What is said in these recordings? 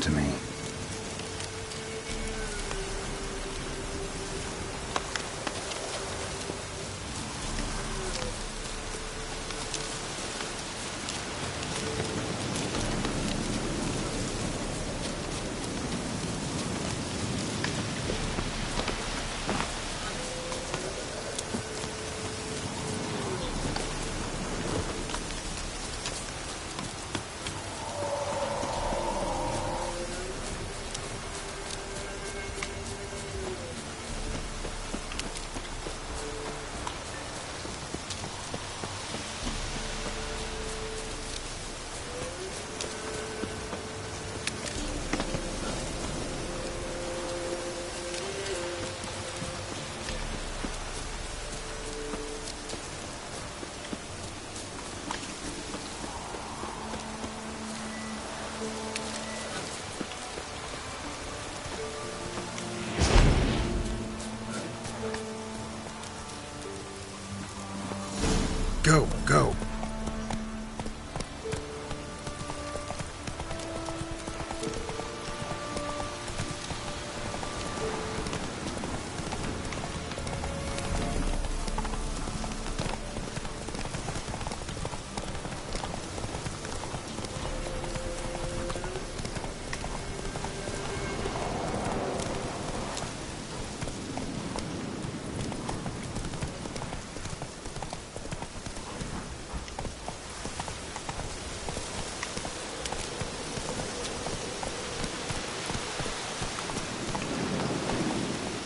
to me. Go, go.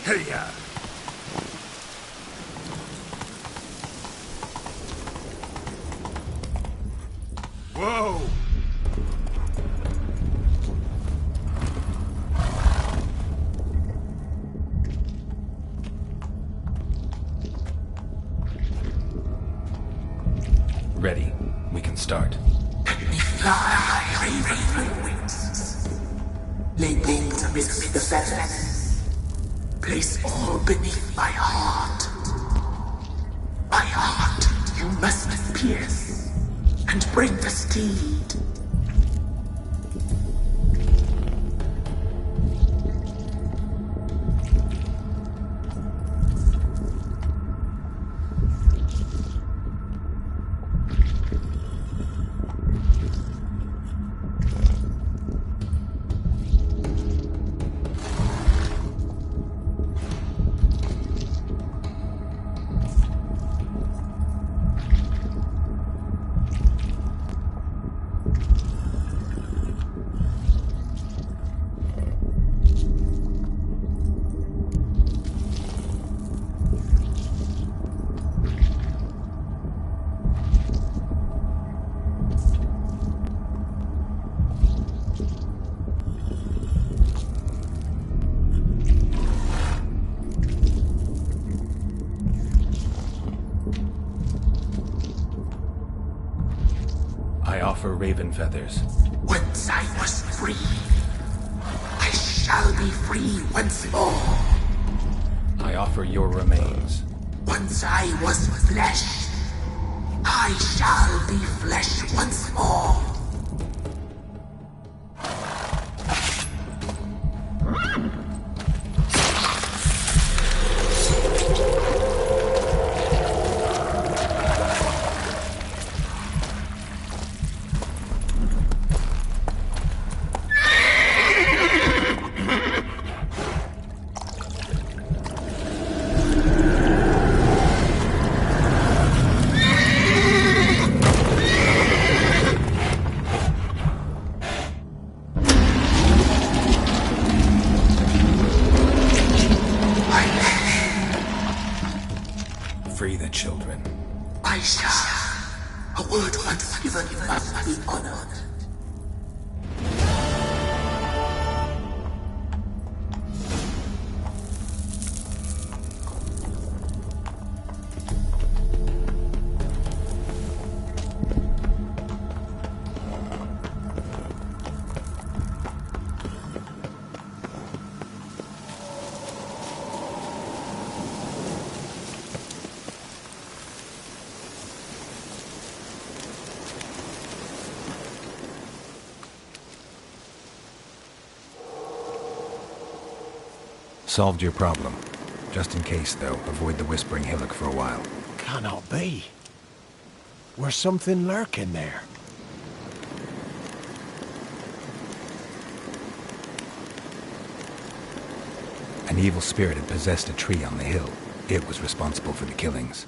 Hey-ya! Whoa! Ready. We can start. Let me fly, raven wings. Lay wings amidst the feathers. Place all beneath my heart. My heart you must pierce, and bring the steed. I offer raven feathers. Once I was free, I shall be free once more. I offer your remains. Once I was flesh, I shall be flesh once more. Free the children. I shall. A word once given must be honored. solved your problem. Just in case, though, avoid the Whispering Hillock for a while. Cannot be. Where's something lurking there? An evil spirit had possessed a tree on the hill. It was responsible for the killings.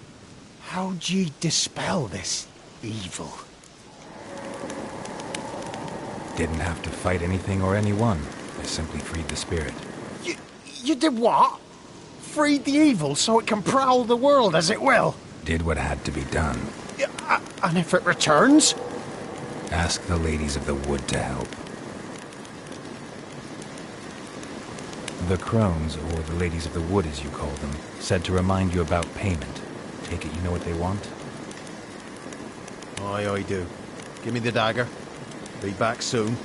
How'd ye dispel this evil? Didn't have to fight anything or anyone. I simply freed the spirit. You did what? Freed the evil so it can prowl the world as it will? Did what had to be done. And if it returns? Ask the ladies of the wood to help. The crones, or the ladies of the wood as you call them, said to remind you about payment. Take it you know what they want? Aye, I do. Give me the dagger. Be back soon.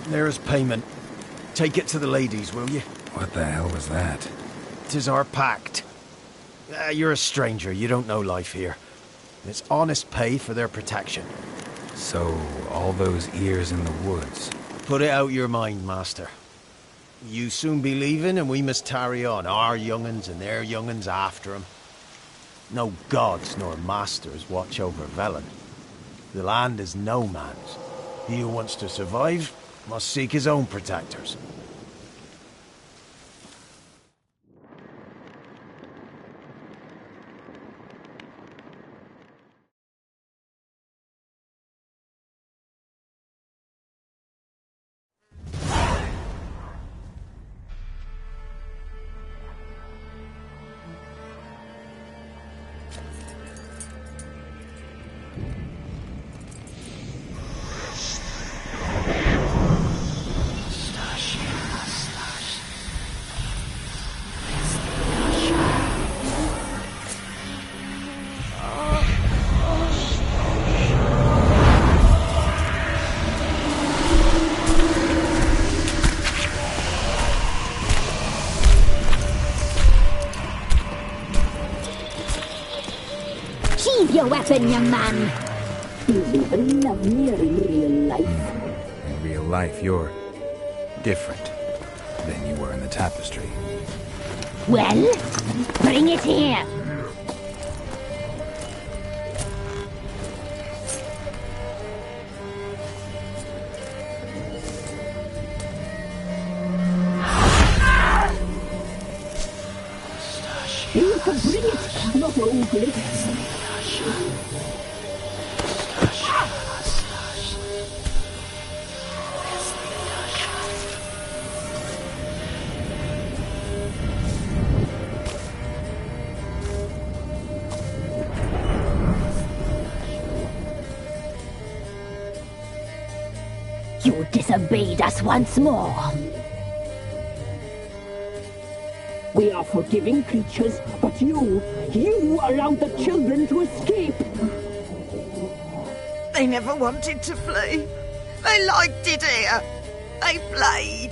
There's payment. Take it to the ladies, will you? What the hell was that? 'Tis our pact. You're a stranger, you don't know life here. It's honest pay for their protection. So, all those ears in the woods. Put it out your mind, master. You soon be leaving and we must tarry on, our young'uns and their young'uns after 'em. No gods nor masters watch over Velen. The land is no man's. He who wants to survive must seek his own protectors. Your weapon, young man. You'll even love me in real life. In real life, you're different than you were in the tapestry. Well, bring it here. You can bring it, not over it. You disobeyed us once more. We are forgiving creatures, but you allowed the children to escape. They never wanted to flee. They liked it here. They played.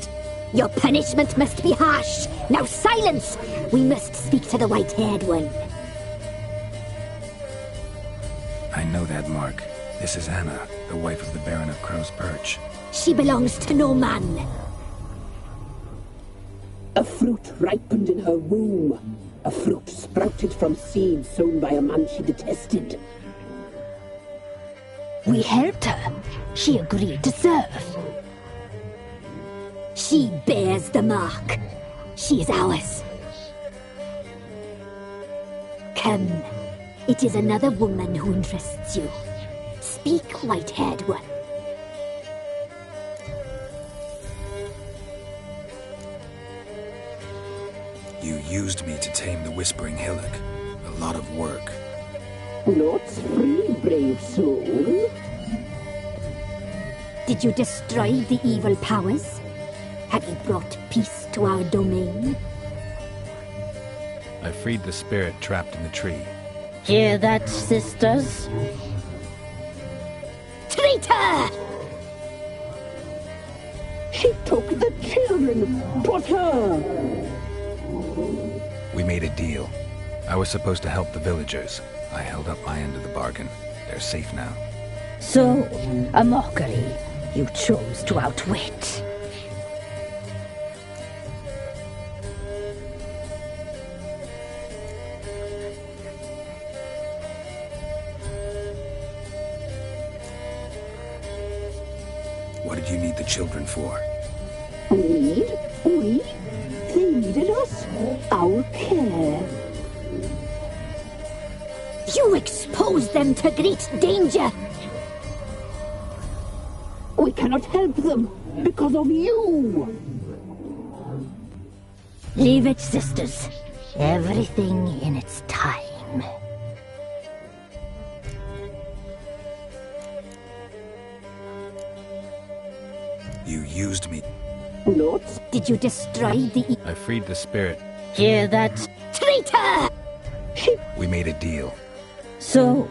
Your punishment must be harsh. Now silence! We must speak to the white-haired one. I know that mark. This is Anna, the wife of the Baron of Crow's Perch. She belongs to no man. A fruit ripened in her womb. A fruit sprouted from seeds sown by a man she detested. We helped her. She agreed to serve. She bears the mark. She is ours. Come. It is another woman who interests you. Speak, white-haired one. You used me to tame the Whispering Hillock. A lot of work. Not free, brave soul. Did you destroy the evil powers? Have you brought peace to our domain? I freed the spirit trapped in the tree. Hear that, sisters? Traitor! She took the children. Put her. We made a deal. I was supposed to help the villagers. I held up my end of the bargain. They're safe now. So, a mockery you chose to outwit. What did you need the children for? Need? We? They needed us. Our care. You exposed them to great danger. We cannot help them because of you. Leave it, sisters. Everything in its time. You used me. Not. Did you destroy the... I freed the spirit. Hear that? Traitor! We made a deal. So,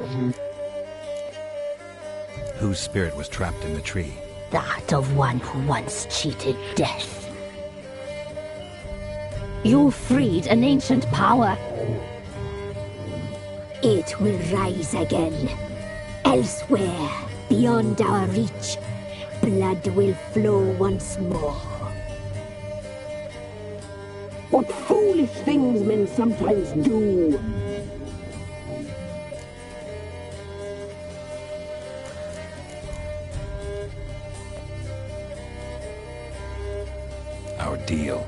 Whose spirit was trapped in the tree? that of one who once cheated death. You freed an ancient power. It will rise again. Elsewhere, beyond our reach, blood will flow once more. What foolish things men sometimes do. Our deal.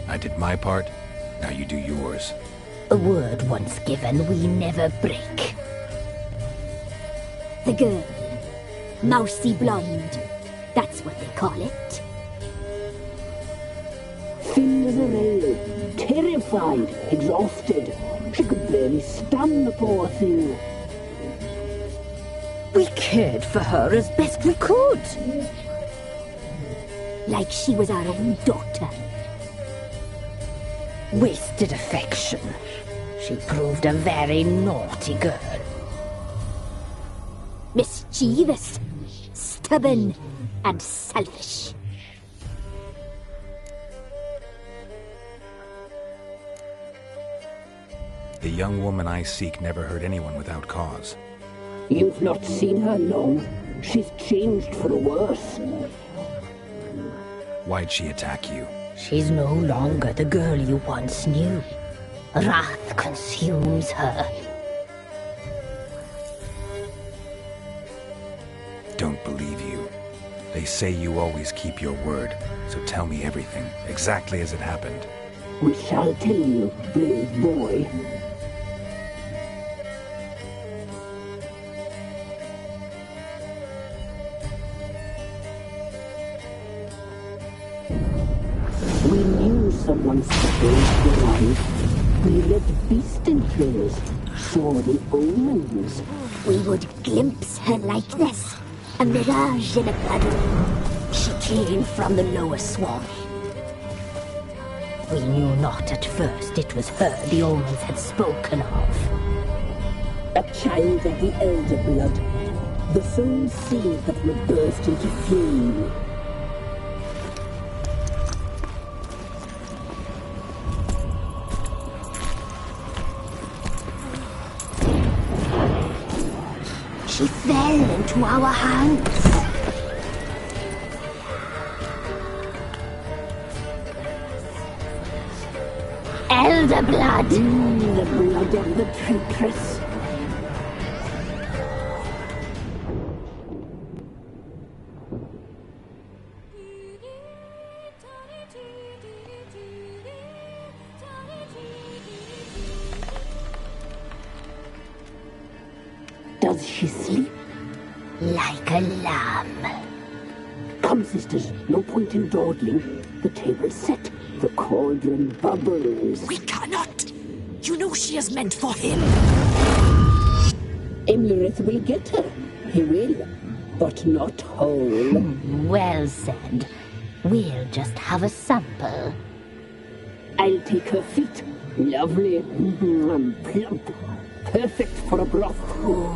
I did my part, now you do yours. A word once given, we never break. The girl. Mousy blonde. That's what they call it. Thin as a rail, terrified, exhausted. She could barely stand, the poor thing. We cared for her as best we could. Like she was our own daughter. Wasted affection. She proved a very naughty girl. Mischievous, stubborn, and selfish. The young woman I seek never hurt anyone without cause. You've not seen her long. She's changed for the worse. Why'd she attack you? She's no longer the girl you once knew. Wrath consumes her. Don't believe you. They say you always keep your word, so tell me everything, exactly as it happened. We shall tell you, brave boy. We knew someone supposed to arrive. We read beast enclosed, saw the omens. We would glimpse her likeness, a mirage in a puddle. She came from the lower swamp. We knew not at first it was her the omens had spoken of. A child of the elder blood, the soul seed that would burst into flame. She fell into our hands. Elder blood! The blood of the traitress. Does she sleep? Like a lamb. Come, sisters, no point in dawdling. The table's set. The cauldron bubbles. We cannot. You know she is meant for him. Imlerith will get her. He will, but not whole. Well said. We'll just have a sample. I'll take her feet. Lovely. Plump. perfect for a broth. Oh,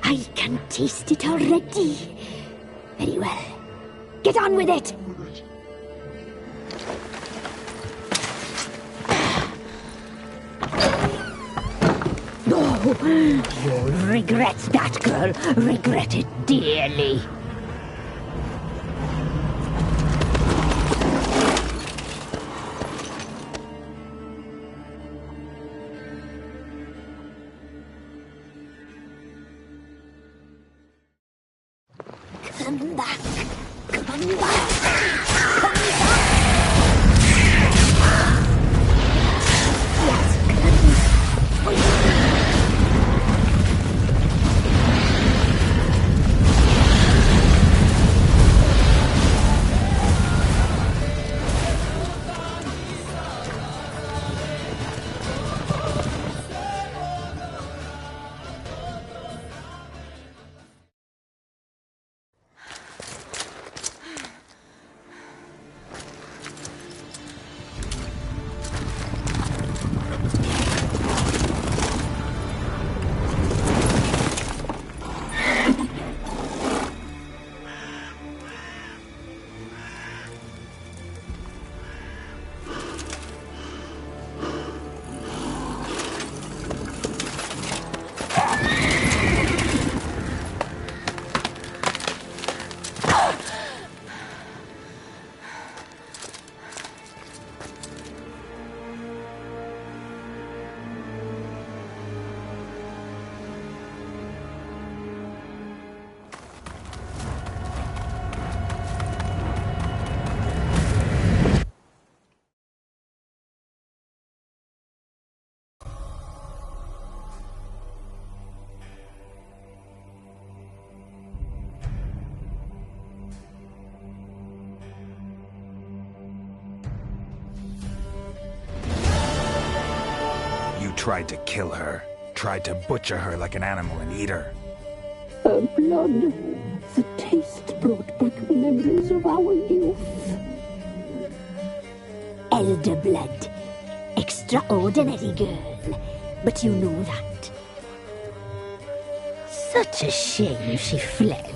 I can taste it already. Very well. Get on with it! Oh, you'll regret that, girl. Regret it dearly. Come back. Come back. Tried to kill her. Tried to butcher her like an animal and eat her. Her blood. The taste brought back memories of our youth. Elder blood. Extraordinary girl. But you know that. Such a shame she fled.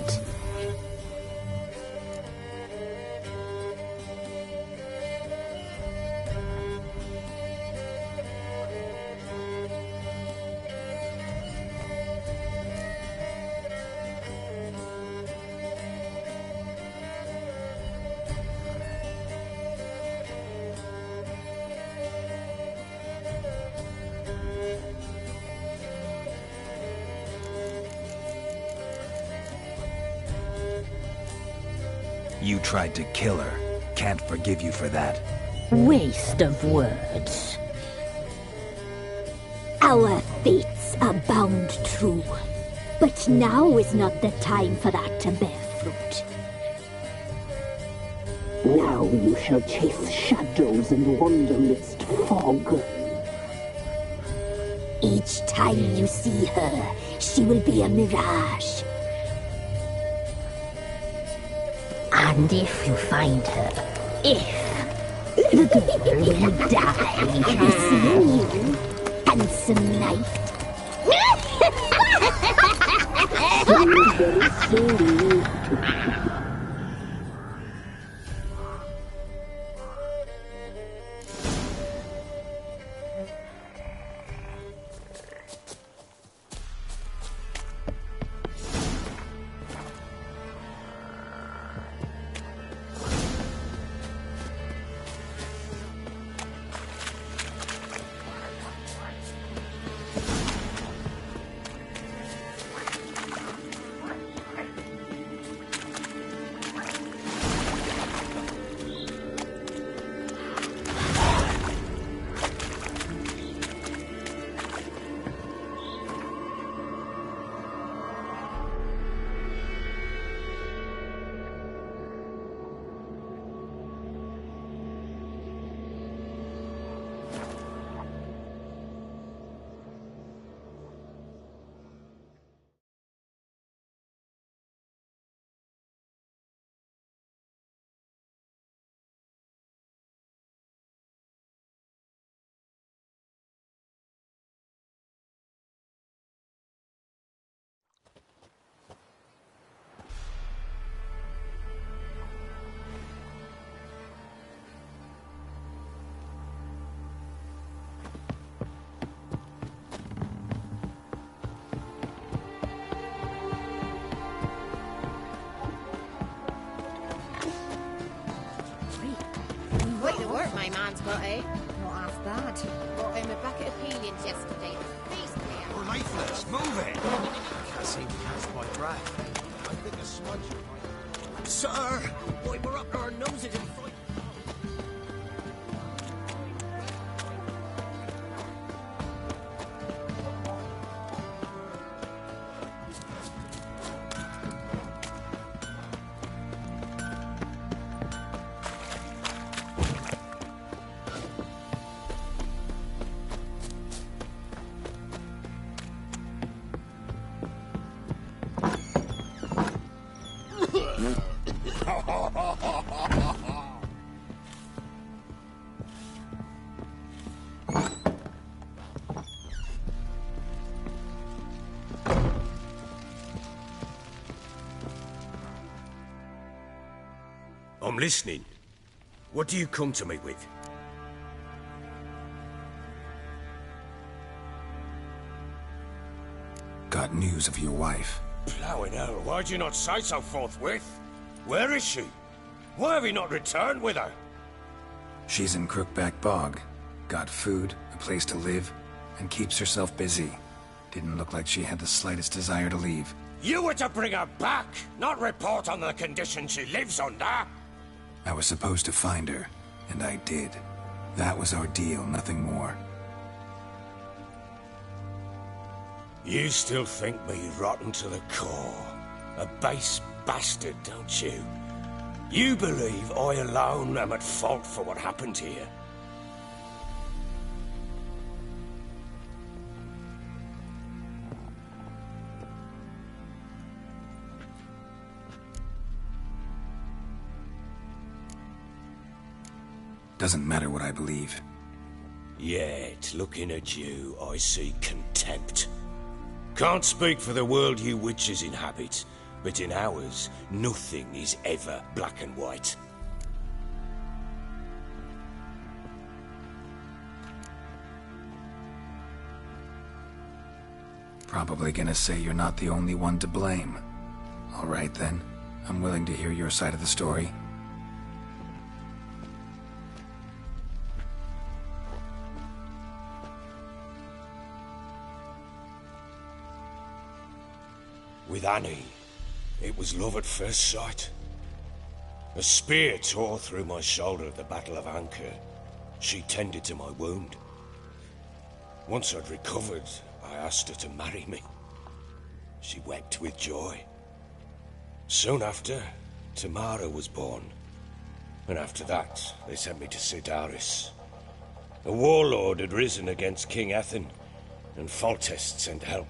You tried to kill her. Can't forgive you for that. Waste of words. Our fates are bound true. But now is not the time for that to bear fruit. Now you shall chase shadows and wander midst fog. Each time you see her, she will be a mirage. And if you find her, the girl will die. I see you, handsome knight. Very slowly. my man's got, eh? Not half bad. Bought him a bucket of peelings yesterday. Beast here. We're lifeless. Move it. Can't seem to catch my breath. I think a smudge might... Sir! Boy, we're up to our noses in fight. I'm listening. What do you come to me with? Got news of your wife. Plowing hell, why'd you not say so forthwith? Where is she? Why have you not returned with her? She's in Crookback Bog. Got food, a place to live, and keeps herself busy. Didn't look like she had the slightest desire to leave. You were to bring her back, not report on the conditions she lives under. I was supposed to find her, and I did. That was our deal, nothing more. You still think me rotten to the core. A base bastard, don't you? You believe I alone am at fault for what happened here? Doesn't matter what I believe. Yet, looking at you, I see contempt. Can't speak for the world you witches inhabit, but in ours, nothing is ever black and white. Probably gonna say you're not the only one to blame. All right then, I'm willing to hear your side of the story. With Annie, it was love at first sight. A spear tore through my shoulder at the Battle of Anchor. She tended to my wound. Once I'd recovered, I asked her to marry me. She wept with joy. Soon after, Tamara was born. And after that, they sent me to Sidaris. A warlord had risen against King Ethan, and Foltest sent help.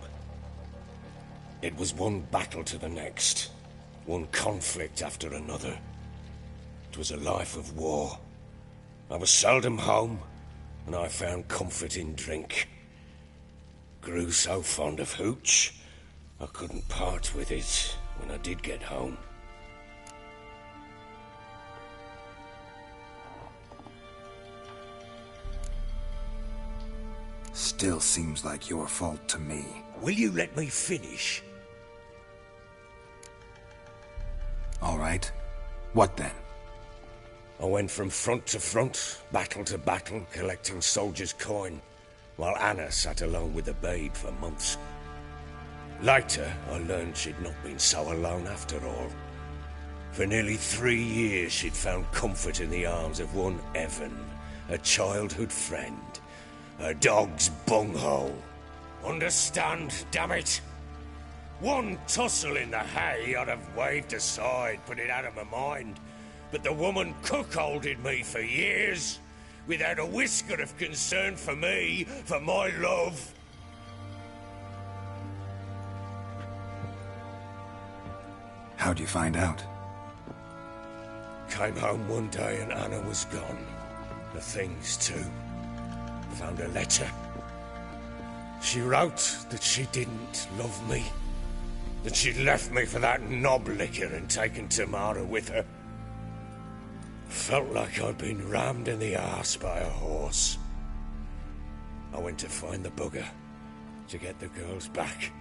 It was one battle to the next, one conflict after another. It was a life of war. I was seldom home, and I found comfort in drink. Grew so fond of hooch, I couldn't part with it when I did get home. Still seems like your fault to me. Will you let me finish? All right. What then? I went from front to front, battle to battle, collecting soldiers' coin, while Anna sat alone with the babe for months. Later, I learned she'd not been so alone after all. For nearly 3 years, she'd found comfort in the arms of one Evan, a childhood friend. A dog's bunghole. Understand, damn it? One tussle in the hay I'd have waved aside, put it out of my mind. But the woman cuckolded me for years, without a whisker of concern for me, for my love. How'd you find out? Came home one day and Anna was gone. The things too. Found a letter. She wrote that she didn't love me. That she'd left me for that knob licker and taken Tamara with her. Felt like I'd been rammed in the arse by a horse. I went to find the bugger, to get the girls back,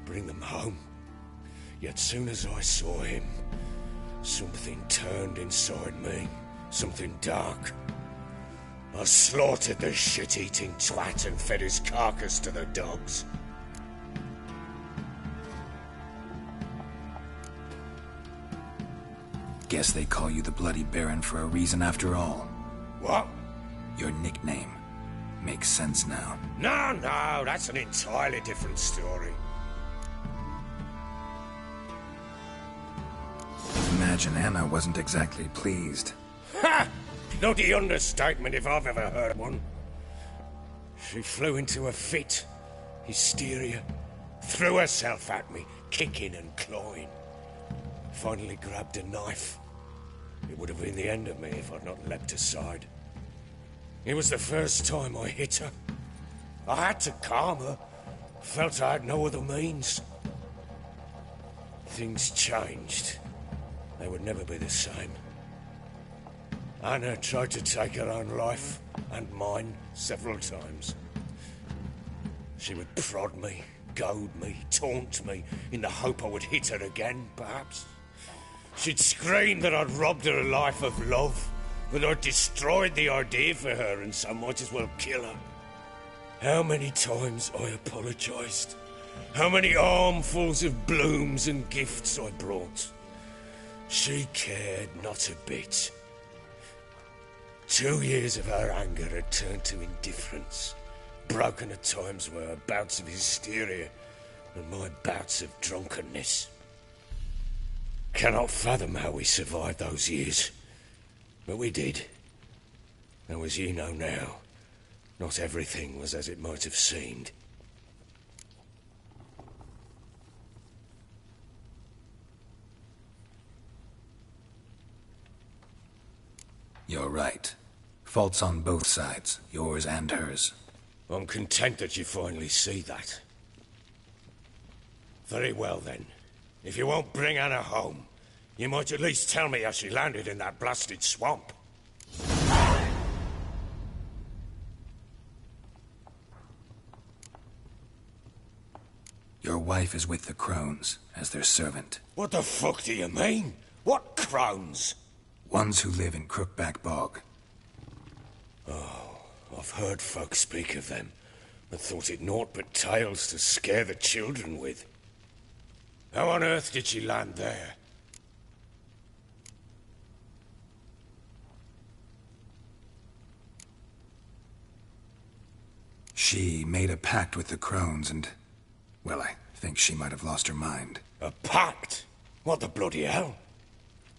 bring them home. Yet soon as I saw him, something turned inside me, something dark. I slaughtered the shit-eating twat and fed his carcass to the dogs. Guess they call you the Bloody Baron for a reason after all. What? Your nickname. Makes sense now. No, that's an entirely different story. Imagine Anna wasn't exactly pleased. Ha! Bloody understatement if I've ever heard one. She flew into a fit. Hysteria. Threw herself at me, kicking and clawing. Finally grabbed a knife. It would have been the end of me if I'd not leapt aside. It was the first time I hit her. I had to calm her. Felt I had no other means. Things changed. They would never be the same. Anna tried to take her own life, and mine, several times. She would prod me, goad me, taunt me, in the hope I would hit her again, perhaps. She'd scream that I'd robbed her life of love, that I'd destroyed the idea for her and so might as well kill her. How many times I apologized. How many armfuls of blooms and gifts I brought. She cared not a bit. 2 years of her anger had turned to indifference, broken at times by her bouts of hysteria and my bouts of drunkenness. Cannot fathom how we survived those years, but we did. Though as you know now, not everything was as it might have seemed. You're right. Faults on both sides, yours and hers. I'm content that you finally see that. Very well then. If you won't bring Anna home, you might at least tell me how she landed in that blasted swamp. Your wife is with the Crones, as their servant. What the fuck do you mean? What Crones? Ones who live in Crookback Bog. Oh, I've heard folk speak of them, but thought it naught but tales to scare the children with. How on earth did she land there? She made a pact with the Crones and... well, I think she might have lost her mind. A pact? What the bloody hell?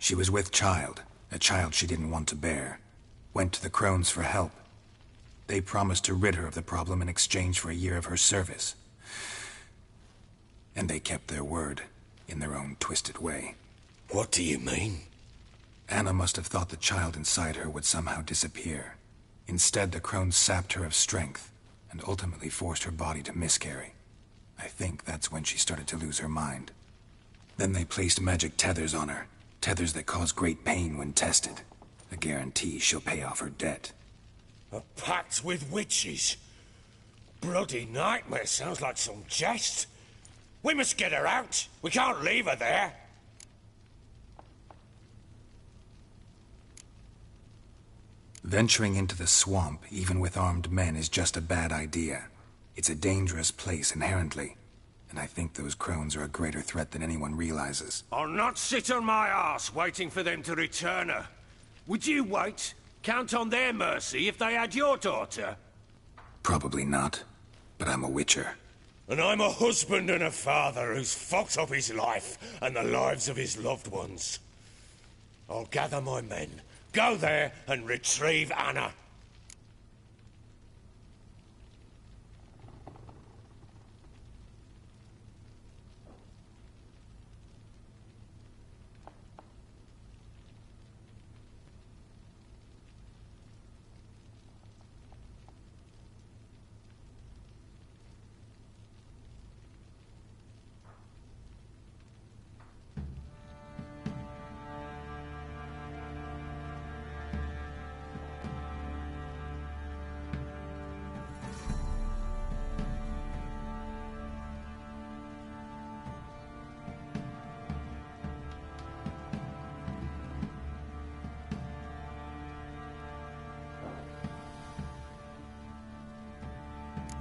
She was with child, a child she didn't want to bear. Went to the Crones for help. They promised to rid her of the problem in exchange for a year of her service. And they kept their word, in their own twisted way. What do you mean? Anna must have thought the child inside her would somehow disappear. Instead, the Crones sapped her of strength, and ultimately forced her body to miscarry. I think that's when she started to lose her mind. Then they placed magic tethers on her, tethers that cause great pain when tested. A guarantee she'll pay off her debt. A pact with witches? Bloody nightmare, sounds like some jest. We must get her out. We can't leave her there. Venturing into the swamp, even with armed men, is just a bad idea. It's a dangerous place inherently, and I think those Crones are a greater threat than anyone realizes. I'll not sit on my arse waiting for them to return her. Would you wait? Count on their mercy if they had your daughter? Probably not, but I'm a witcher. And I'm a husband and a father who's fucked up his life and the lives of his loved ones. I'll gather my men, go there and retrieve Anna.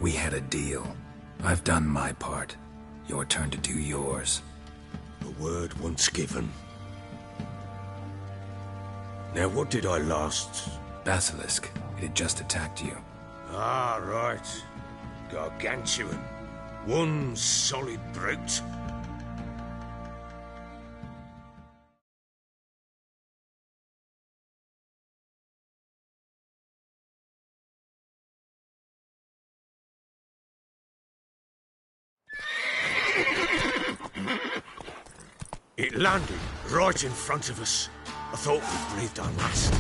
We had a deal. I've done my part. Your turn to do yours. A word once given. Now, what did I last? Basilisk. It had just attacked you. Ah, right. Gargantuan. One solid brute. It landed right in front of us. I thought we breathed our last.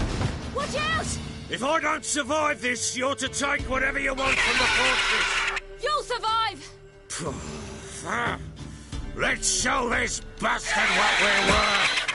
Watch out! If I don't survive this, you're to take whatever you want from the fortress. You'll survive! Let's show this bastard what we're worth!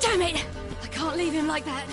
Damn it! I can't leave him like that.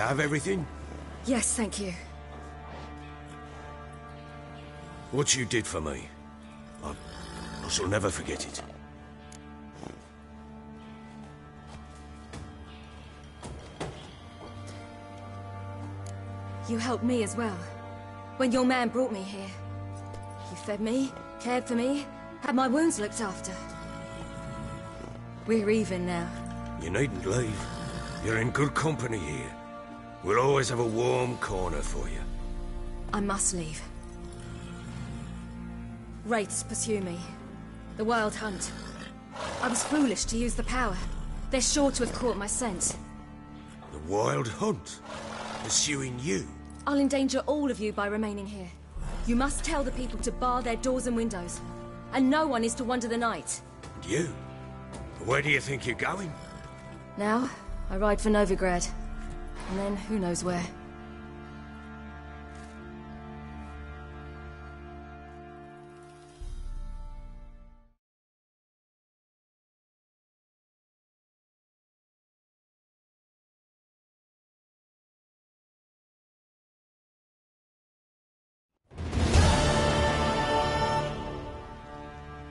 have everything? Yes, thank you. What you did for me, I shall never forget it. You helped me as well. When your man brought me here. You fed me, cared for me, had my wounds looked after. We're even now. You needn't leave. You're in good company here. We'll always have a warm corner for you. I must leave. Wraiths pursue me. The Wild Hunt. I was foolish to use the power. They're sure to have caught my scent. The Wild Hunt? Pursuing you? I'll endanger all of you by remaining here. You must tell the people to bar their doors and windows. And no one is to wander the night. And you? Where do you think you're going? Now, I ride for Novigrad. And then, who knows where.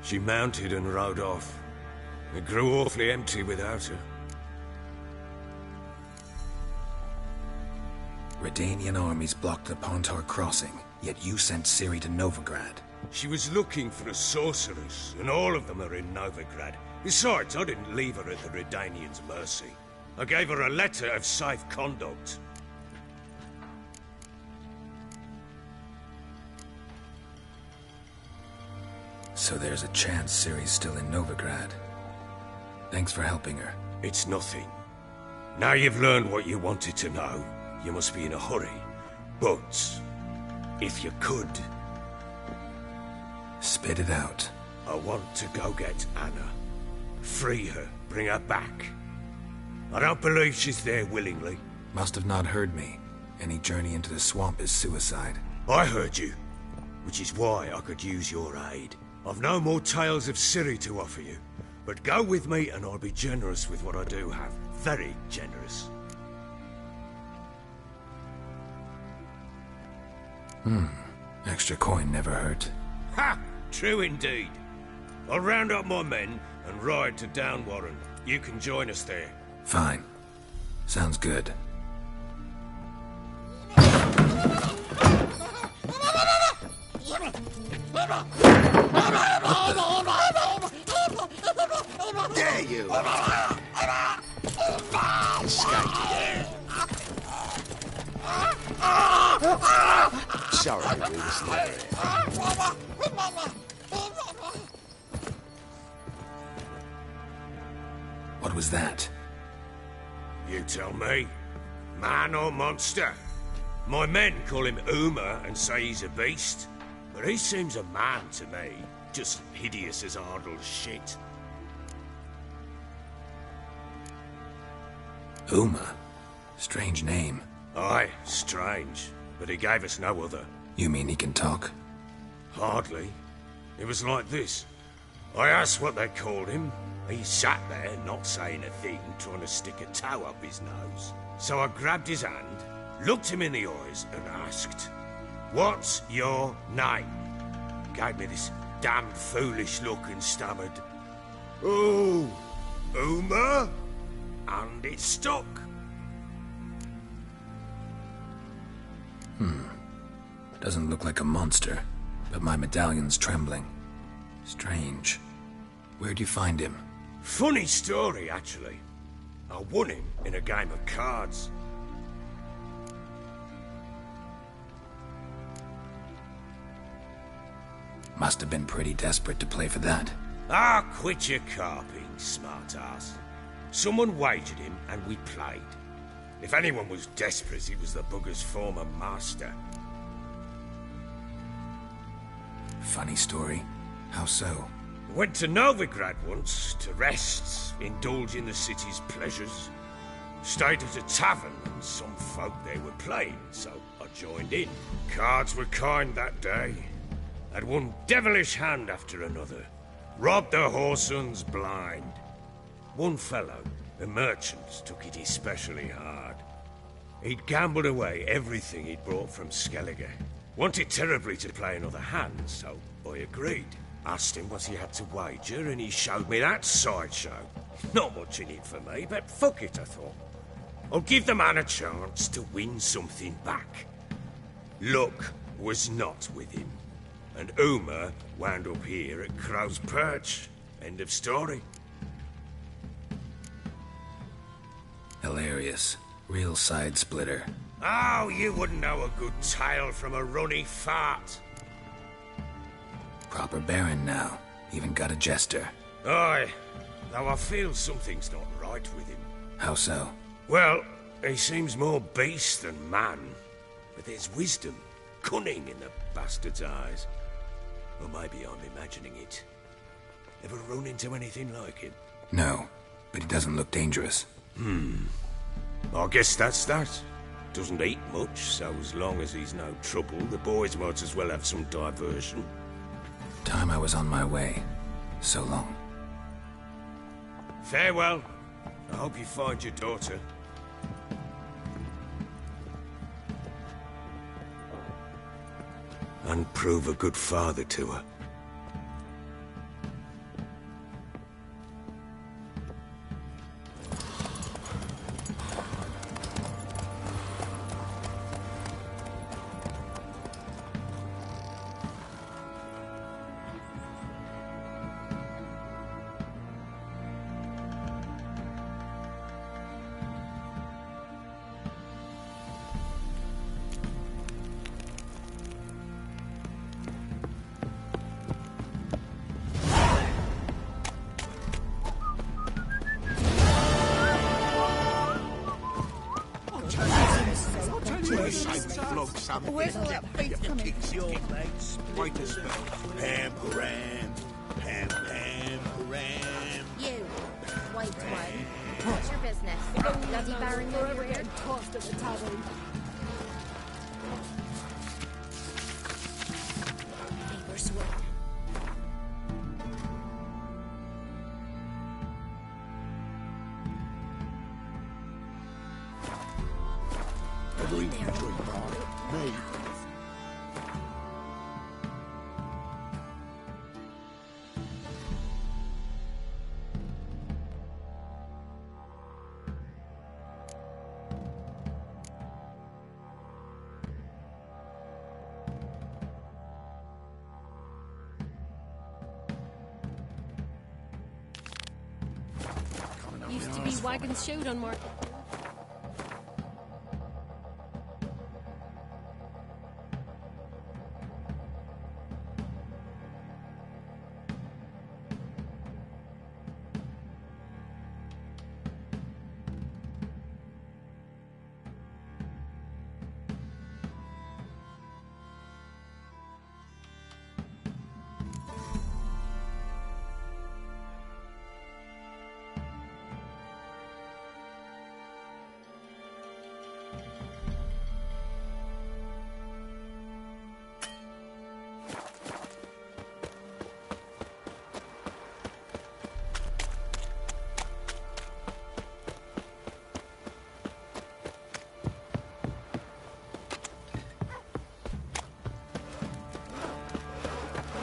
She mounted and rode off. It grew awfully empty without her. Redanian armies blocked the Pontar crossing, yet you sent Ciri to Novigrad. She was looking for a sorceress, and all of them are in Novigrad. Besides, I didn't leave her at the Redanians' mercy. I gave her a letter of safe conduct. So there's a chance Ciri's still in Novigrad. Thanks for helping her. It's nothing. Now you've learned what you wanted to know, you must be in a hurry. But, if you could... Spit it out. I want to go get Anna. Free her, bring her back. I don't believe she's there willingly. Must have not heard me. Any journey into the swamp is suicide. I heard you, which is why I could use your aid. I've no more tales of Ciri to offer you, but go with me and I'll be generous with what I do have. Very generous. Extra coin never hurt. Ha! True indeed. I'll round up my men and ride to Downwarren. You can join us there. Fine. Sounds good. Dare you! Sorry, we were slithering. What was that? You tell me. Man or monster? My men call him Uma and say he's a beast. But he seems a man to me. Just hideous as Ardle's shit. Uma? Strange name. Aye, strange. But he gave us no other. You mean he can talk? Hardly. It was like this. I asked what they called him. He sat there, not saying a thing, trying to stick a toe up his nose. So I grabbed his hand, looked him in the eyes, and asked, "What's your name?" Gave me this damn foolish look and stammered, "Oh, Uma?" And it stuck. Doesn't look like a monster, but my medallion's trembling. Strange. Where'd you find him? Funny story, actually. I won him in a game of cards. Must have been pretty desperate to play for that. Ah, quit your carping, smartass. Someone wagered him, and we played. If anyone was desperate, it was the bugger's former master. Funny story. How so? Went to Novigrad once, to rest, indulge in the city's pleasures. Stayed at a tavern, and some folk there were playing, so I joined in. Cards were kind that day. Had one devilish hand after another. Robbed the whoreson blind. One fellow, a merchant, took it especially hard. He'd gambled away everything he'd brought from Skellige. Wanted terribly to play another hand, so I agreed. Asked him what he had to wager, and he showed me that sideshow. Not much in it for me, but fuck it, I thought. I'll give the man a chance to win something back. Luck was not with him, and Uma wound up here at Crow's Perch. End of story. Hilarious. Real side-splitter. Oh, you wouldn't know a good tale from a runny fart. Proper Baron now. Even got a jester. Aye, though I feel something's not right with him. How so? Well, he seems more beast than man. But there's wisdom, cunning in the bastard's eyes. Or maybe I'm imagining it. Ever run into anything like him? No, but he doesn't look dangerous. I guess that's that. Doesn't eat much, so as long as he's no trouble, the boys might as well have some diversion. Time I was on my way. So long. Farewell. I hope you find your daughter. And prove a good father to her. Where's all that beef coming from? Quite a spell. Ham, ram, ham, ham, ram. You, white one. What's your business? Bloody Baron over here? Tossed at the tavern. They were sworn. Ever eaten a drink, Barney? Me. Used to be wagons showed on market.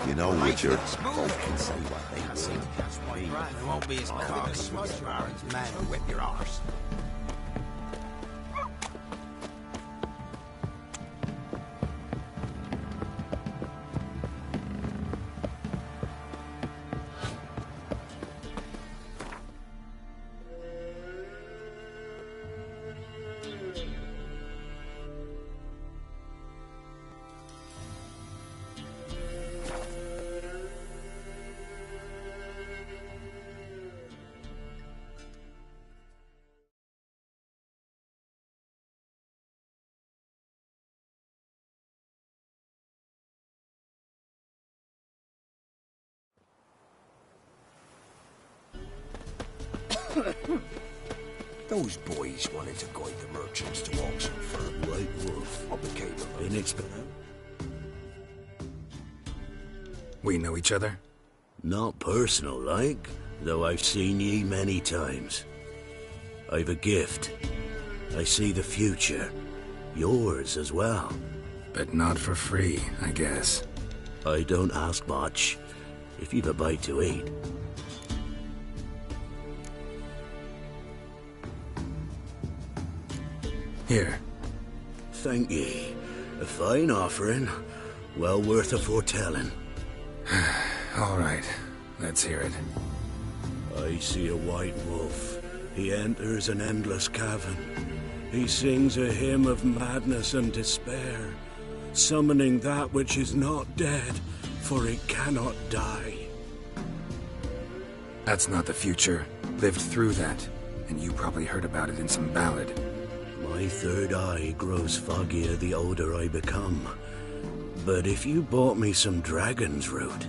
You know, Richard, folk can say what they will. It won't be as cocky as the Baron's man who whip your arse. Those boys wanted to guide the merchants to auction for a white wolf. I became a inexpert. We know each other? Not personal, like, though I've seen ye many times. I've a gift. I see the future. Yours as well. But not for free, I guess. I don't ask much, if you've a bite to eat. Here. Thank ye. A fine offering. Well worth a foretelling. All right, let's hear it. I see a white wolf. He enters an endless cavern. He sings a hymn of madness and despair, summoning that which is not dead, for it cannot die. That's not the future. Lived through that, and you probably heard about it in some ballad. My third eye grows foggier the older I become. But if you bought me some dragon's root...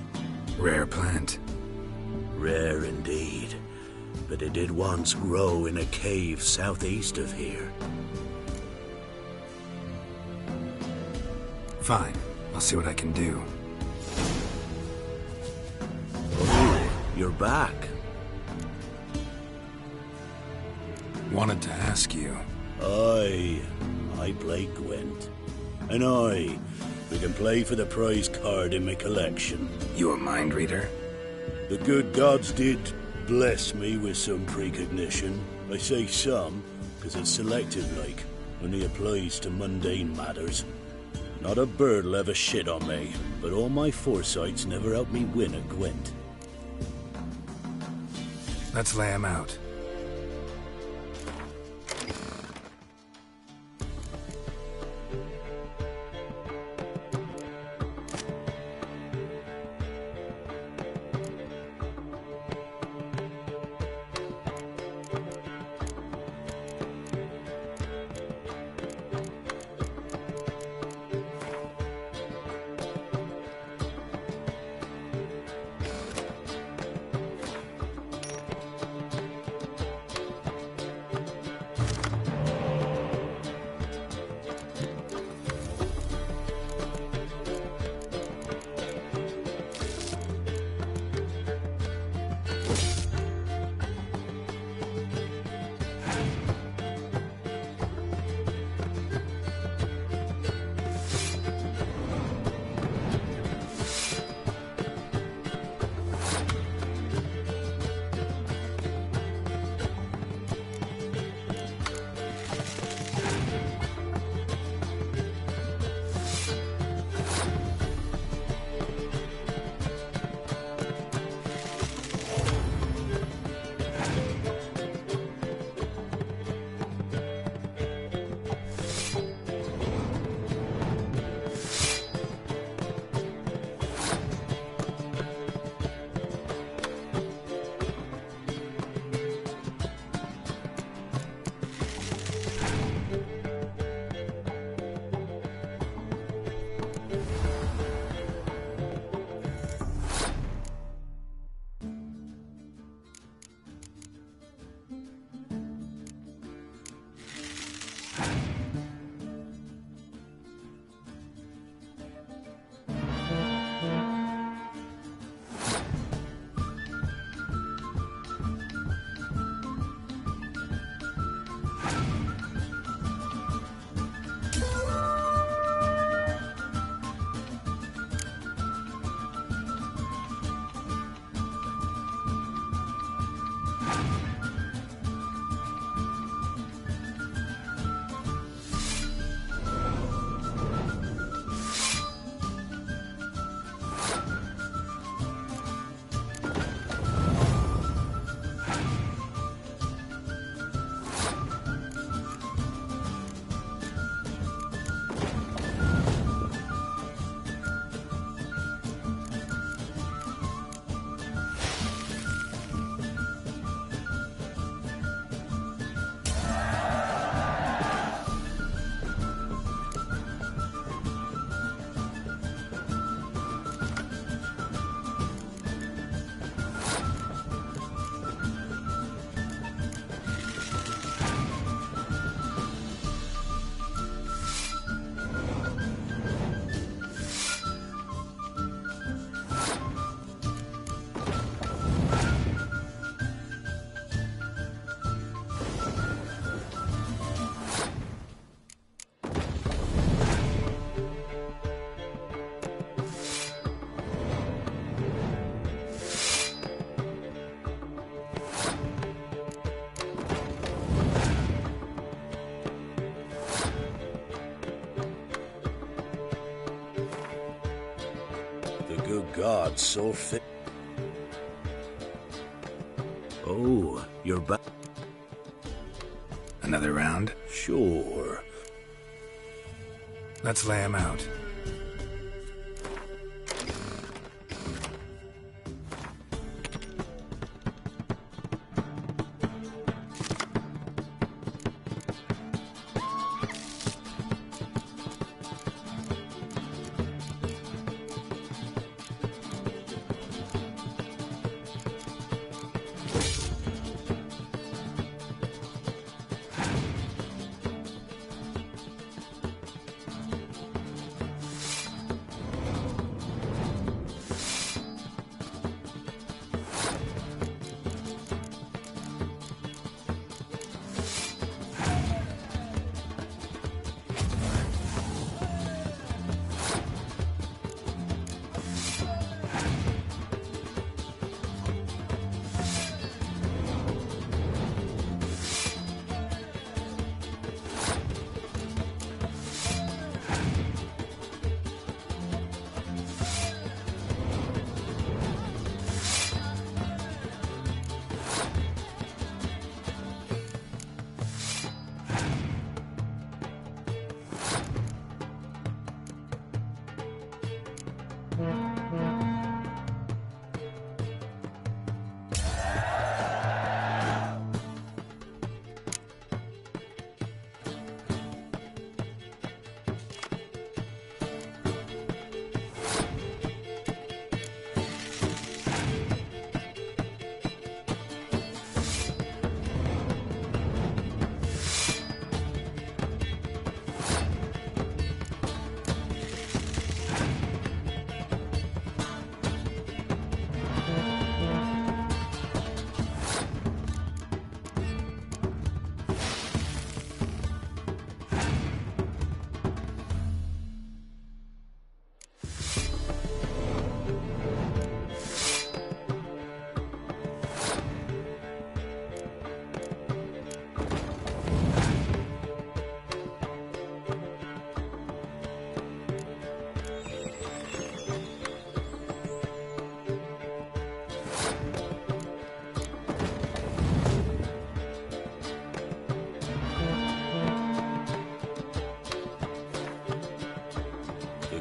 Rare plant. Rare indeed. But it did once grow in a cave southeast of here. Fine. I'll see what I can do. Oh, you're back. Wanted to ask you. I play Gwent. And we can play for the prize card in my collection. You a mind reader? The good gods did bless me with some precognition. I say some, because it's selective-like, only applies to mundane matters. Not a bird'll ever shit on me, but all my foresight's never helped me win a Gwent. Let's lay him out. gods so fit. Oh, you're back. Another round? Sure. Let's lay him out.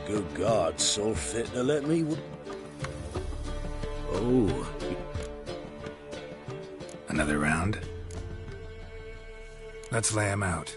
Good God, so fit to let me... Oh. Another round? Let's lay him out.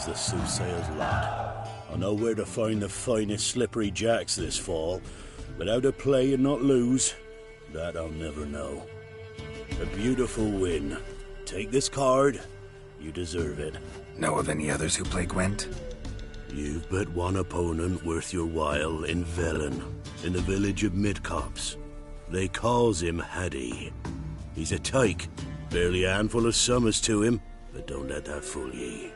as the soothsayer's lad. I know where to find the finest slippery jacks this fall, but how to play and not lose, that I'll never know. A beautiful win. Take this card. You deserve it. Know of any others who play Gwent? You've but one opponent worth your while in Velen, in the village of Midcops. They calls him Haddy. He's a tyke, barely a handful of summers to him, but don't let that fool ye.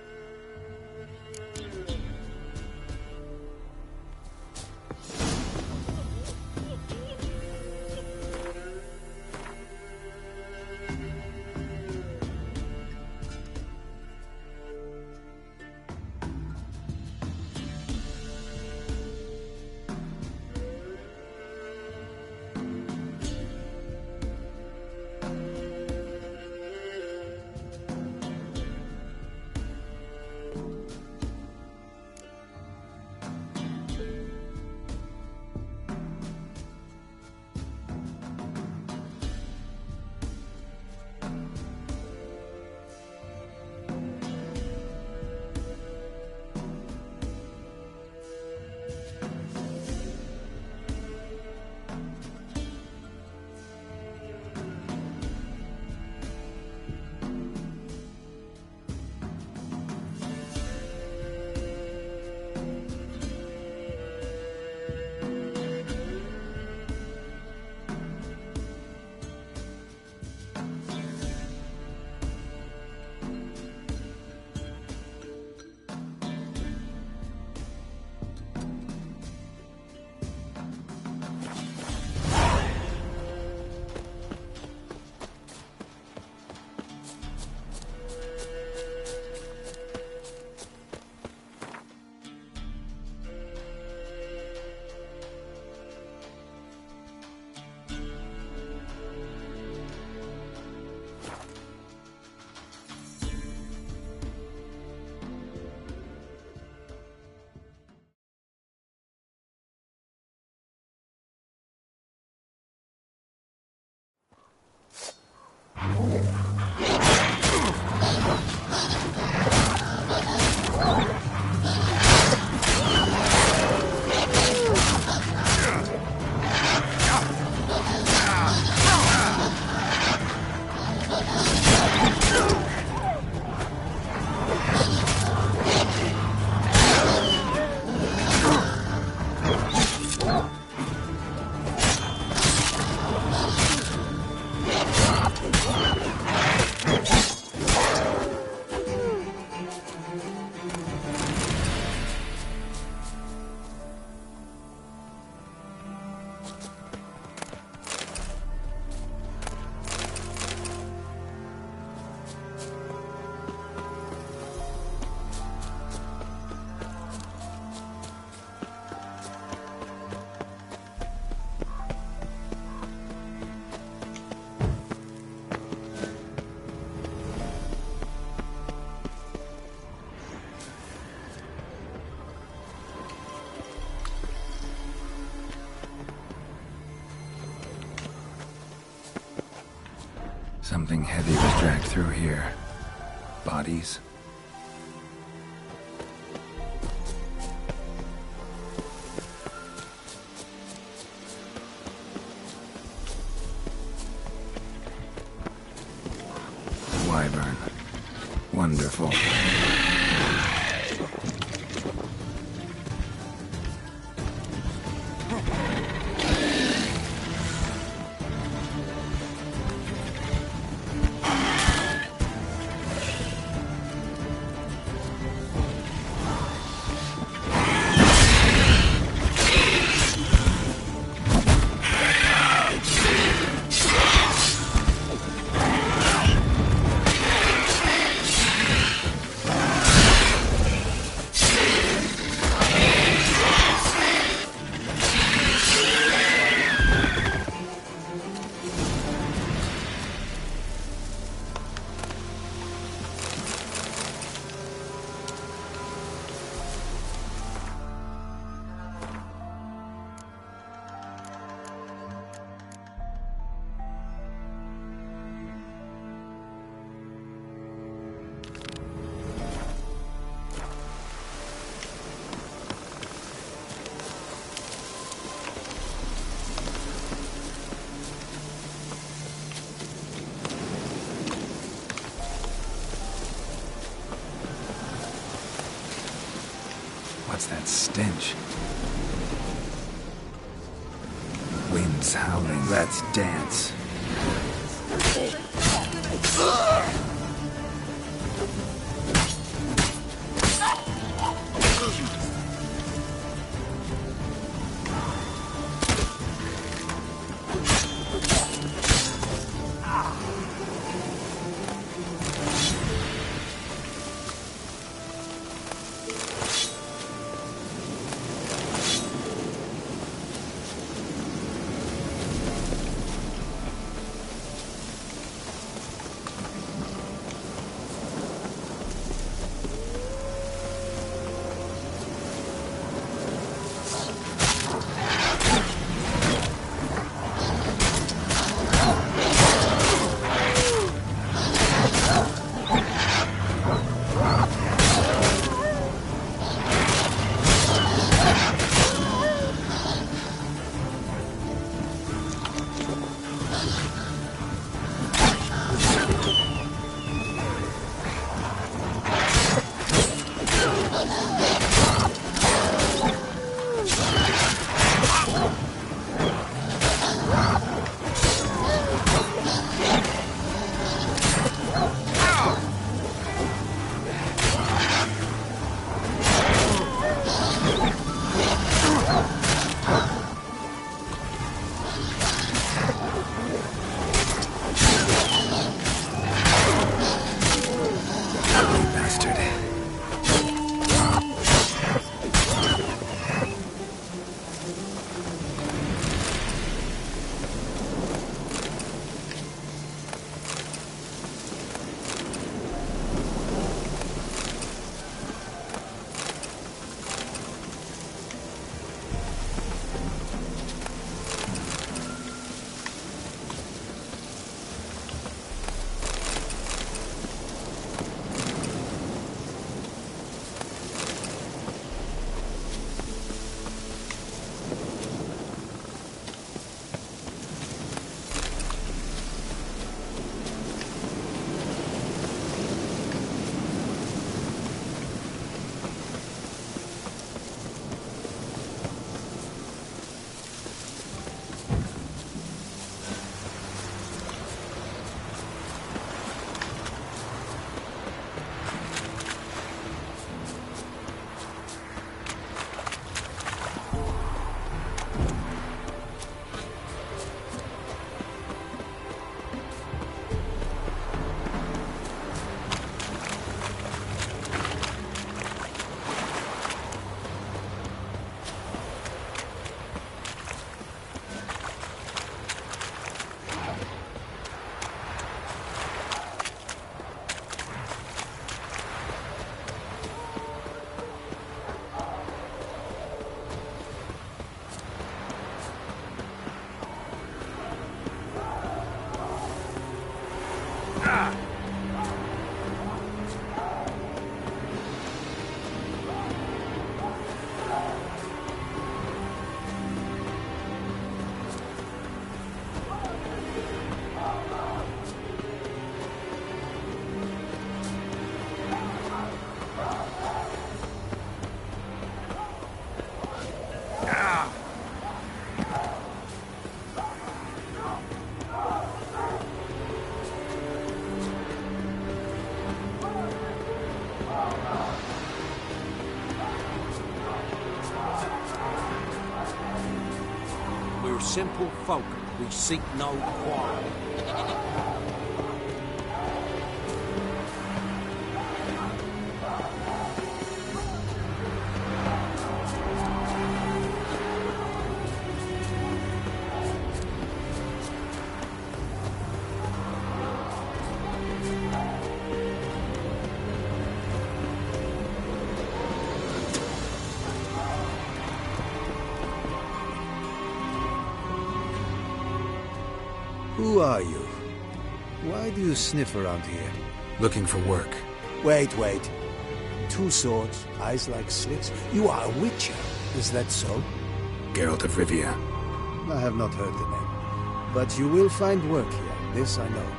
Something heavy was dragged through here. Bodies. Wyvern. Wonderful. What's that stench? Wind's howling. Let's dance. Simple folk, we seek no quarrel. Who are you? Why do you sniff around here? Looking for work. Wait. 2 swords, eyes like slits. You are a witcher, is that so? Geralt of Rivia. I have not heard the name. But you will find work here, this I know.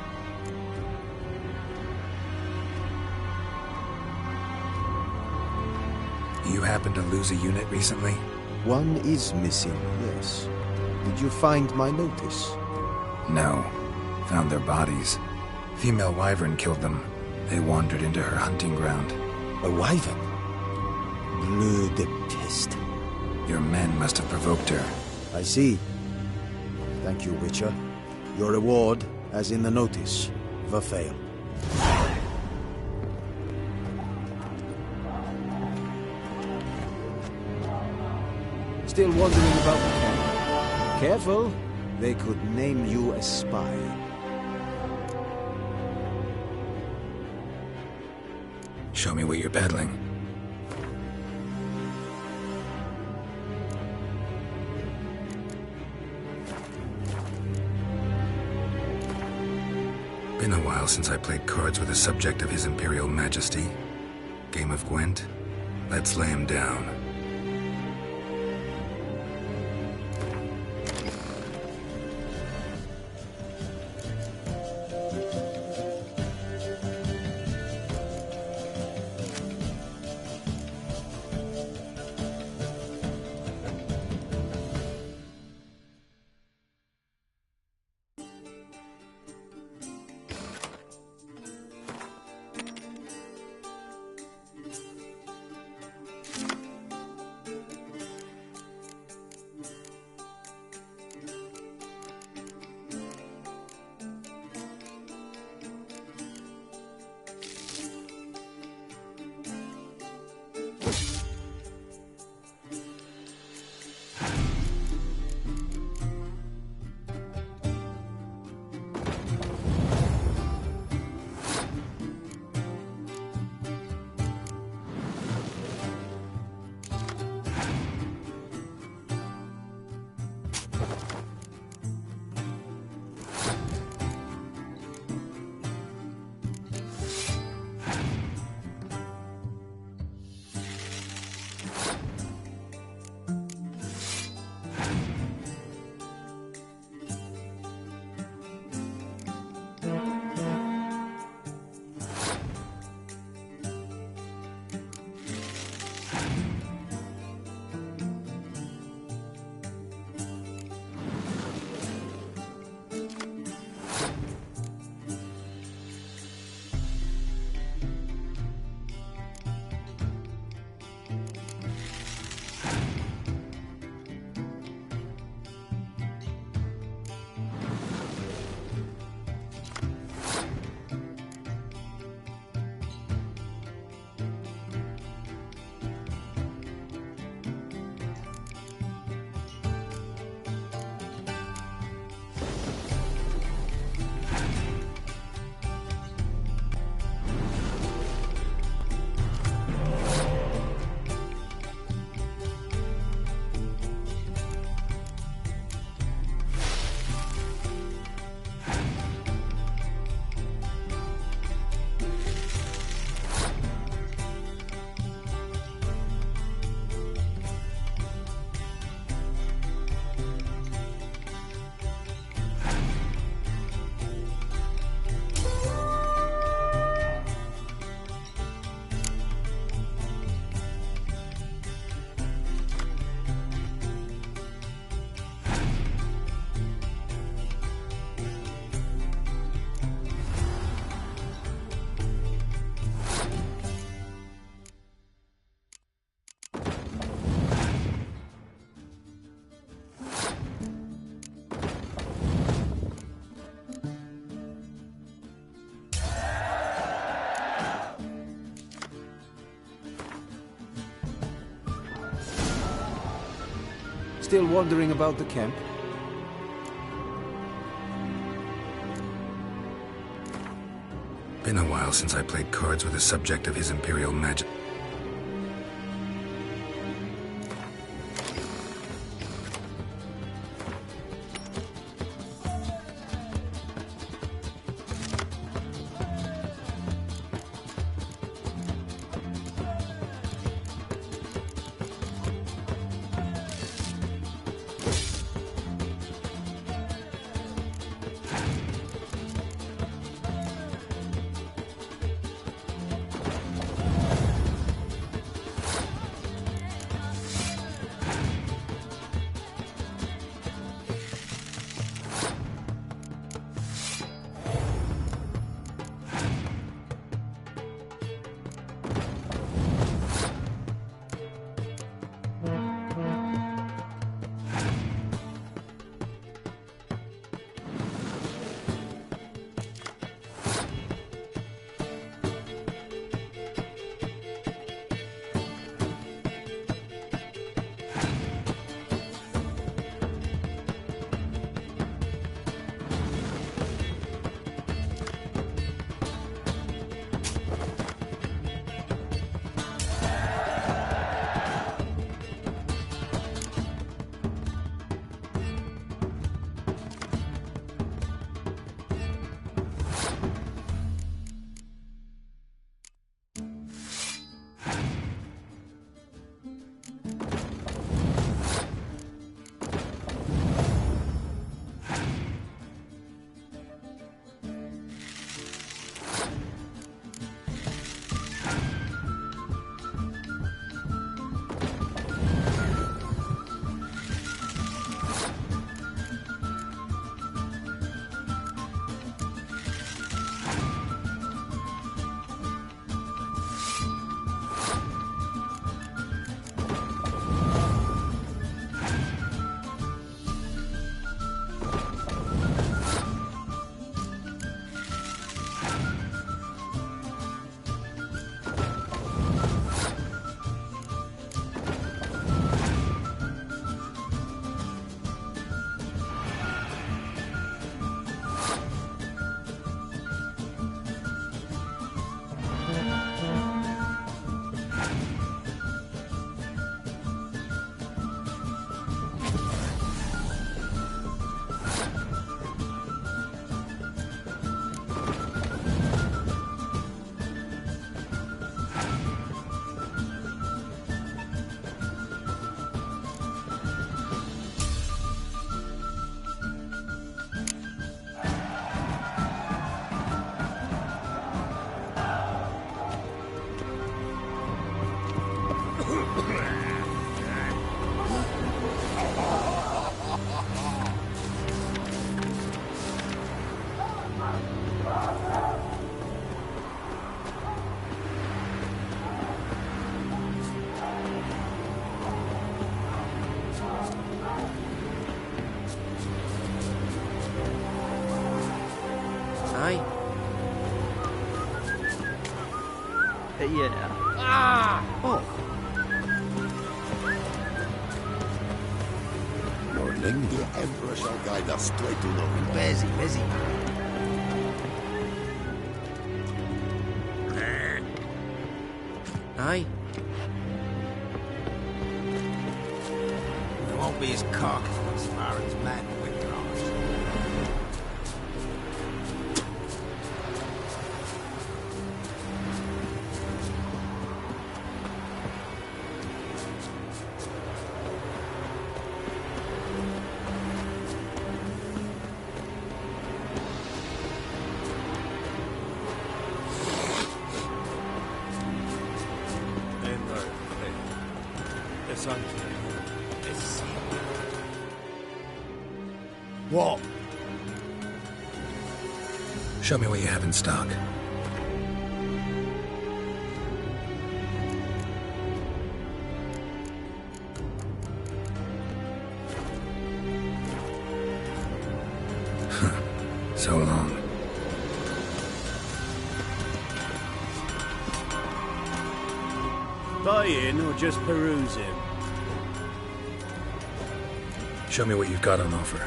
You happened to lose a unit recently? One is missing, yes. Did you find my notice? No. Found their bodies. Female wyvern killed them. They wandered into her hunting ground. A wyvern? Bleu de peste. Your men must have provoked her. I see. Thank you, Witcher. Your reward, as in the notice, verfail. Still wondering about the camp? Careful, they could name you a spy. Show me what you're peddling. Been a while since I played cards with a subject of His Imperial Majesty. Game of Gwent? Let's lay him down. Still wondering about the camp? Been a while since I played cards with a subject of His Imperial Majesty. Yeah. Ah! Oh. Lordling, the Emperor shall guide us Playthough. Busy, busy. Aye. There won't be as cock as Baron's men with your eyes. What? Show me what you have in stock. So long. Buy in or just peruse him? Show me what you've got on offer.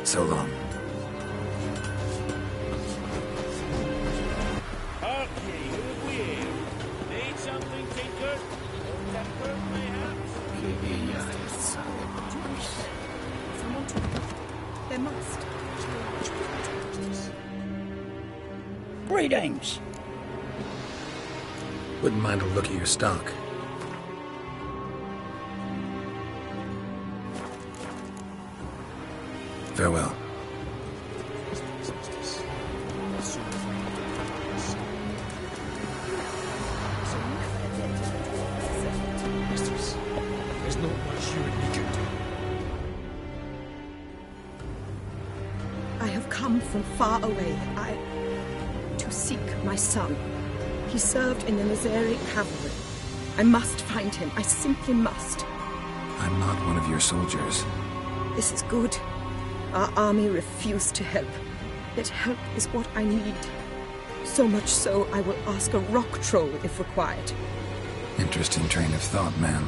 So long. Okay, who are we here? Need something tinkered? Or tempered, mayhaps? Someone took it. There must. Greetings. Wouldn't mind a look at your stock. Farewell. There's not much you and me can do. I have come from far away. To seek my son. He served in the Nazari cavalry. I must find him. I simply must. I'm not one of your soldiers. This is good. Our army refused to help. Yet help is what I need. So much so, I will ask a rock troll if required. Interesting train of thought, man.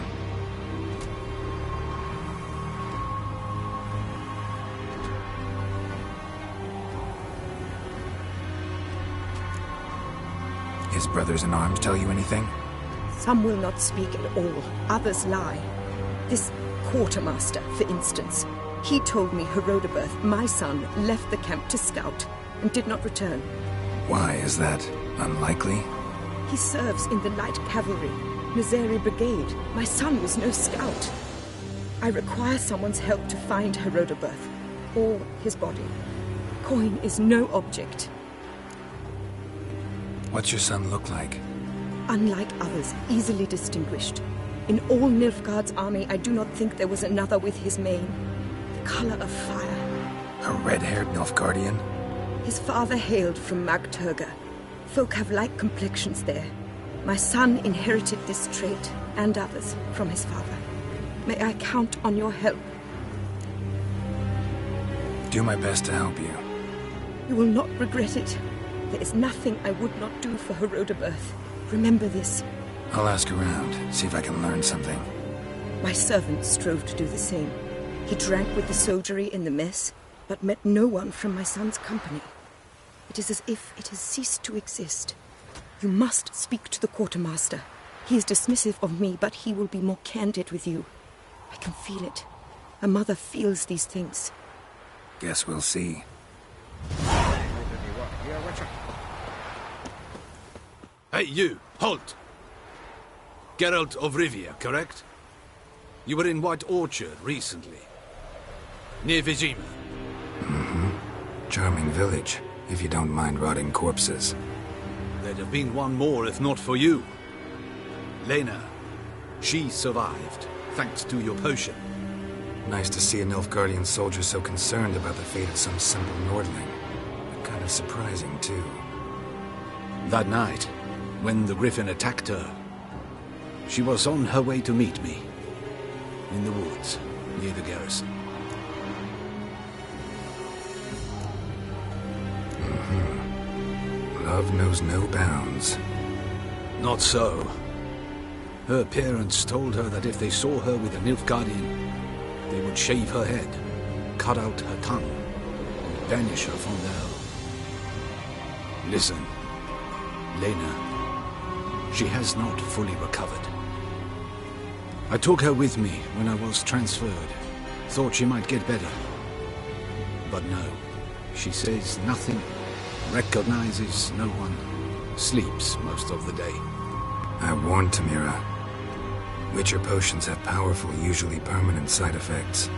His brothers in arms tell you anything? Some will not speak at all. Others lie. This quartermaster, for instance. He told me Herodoberth, my son, left the camp to scout and did not return. Why is that unlikely? He serves in the light cavalry, Nazari brigade. My son was no scout. I require someone's help to find Herodoberth, or his body. Coin is no object. What's your son look like? Unlike others, easily distinguished. In all Nilfgaard's army, I do not think there was another with his mane. The color of fire. A red-haired Nilfgaardian? His father hailed from Magturga. Folk have light complexions there. My son inherited this trait, and others, from his father. May I count on your help? Do my best to help you. You will not regret it. There is nothing I would not do for Herodobirth. Remember this. I'll ask around, see if I can learn something. My servant strove to do the same. He drank with the soldiery in the mess, but met no one from my son's company. It is as if it has ceased to exist. You must speak to the quartermaster. He is dismissive of me, but he will be more candid with you. I can feel it. A mother feels these things. Guess we'll see. Hey, you! Halt! Geralt of Rivia, correct? You were in White Orchard recently. Near Vizima. Mm-hmm. Charming village, if you don't mind rotting corpses. There'd have been one more if not for you. Lena. She survived, thanks to your potion. Nice to see a Nilfgaardian soldier so concerned about the fate of some simple Nordling. But kind of surprising, too. That night, when the Griffin attacked her, she was on her way to meet me. In the woods, near the garrison. Mm-hmm. Love knows no bounds. Not so. Her parents told her that if they saw her with a Nilfgaardian, they would shave her head, cut out her tongue, and banish her from their home. Listen, Lena, she has not fully recovered. I took her with me when I was transferred. Thought she might get better. But no, she says nothing, recognizes no one, sleeps most of the day. I warned Tamira. Witcher potions have powerful, usually permanent side effects.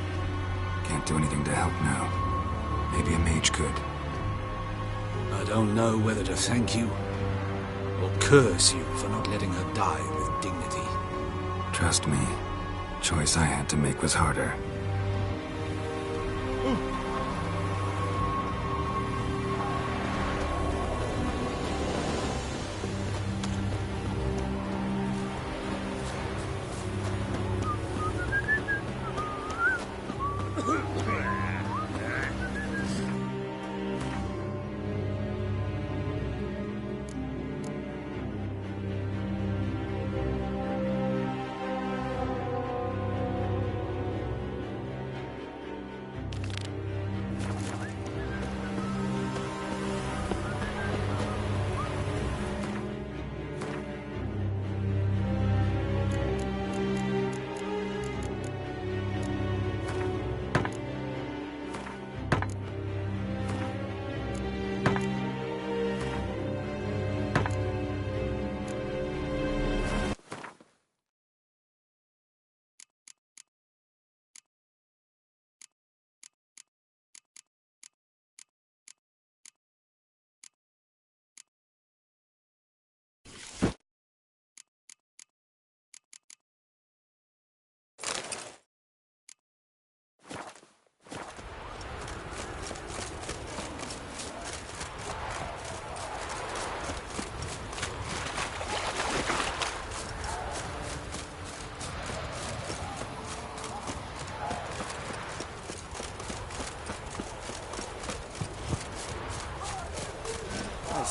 Can't do anything to help now. Maybe a mage could. I don't know whether to thank you or curse you for not letting her die with dignity. Trust me, choice I had to make was harder.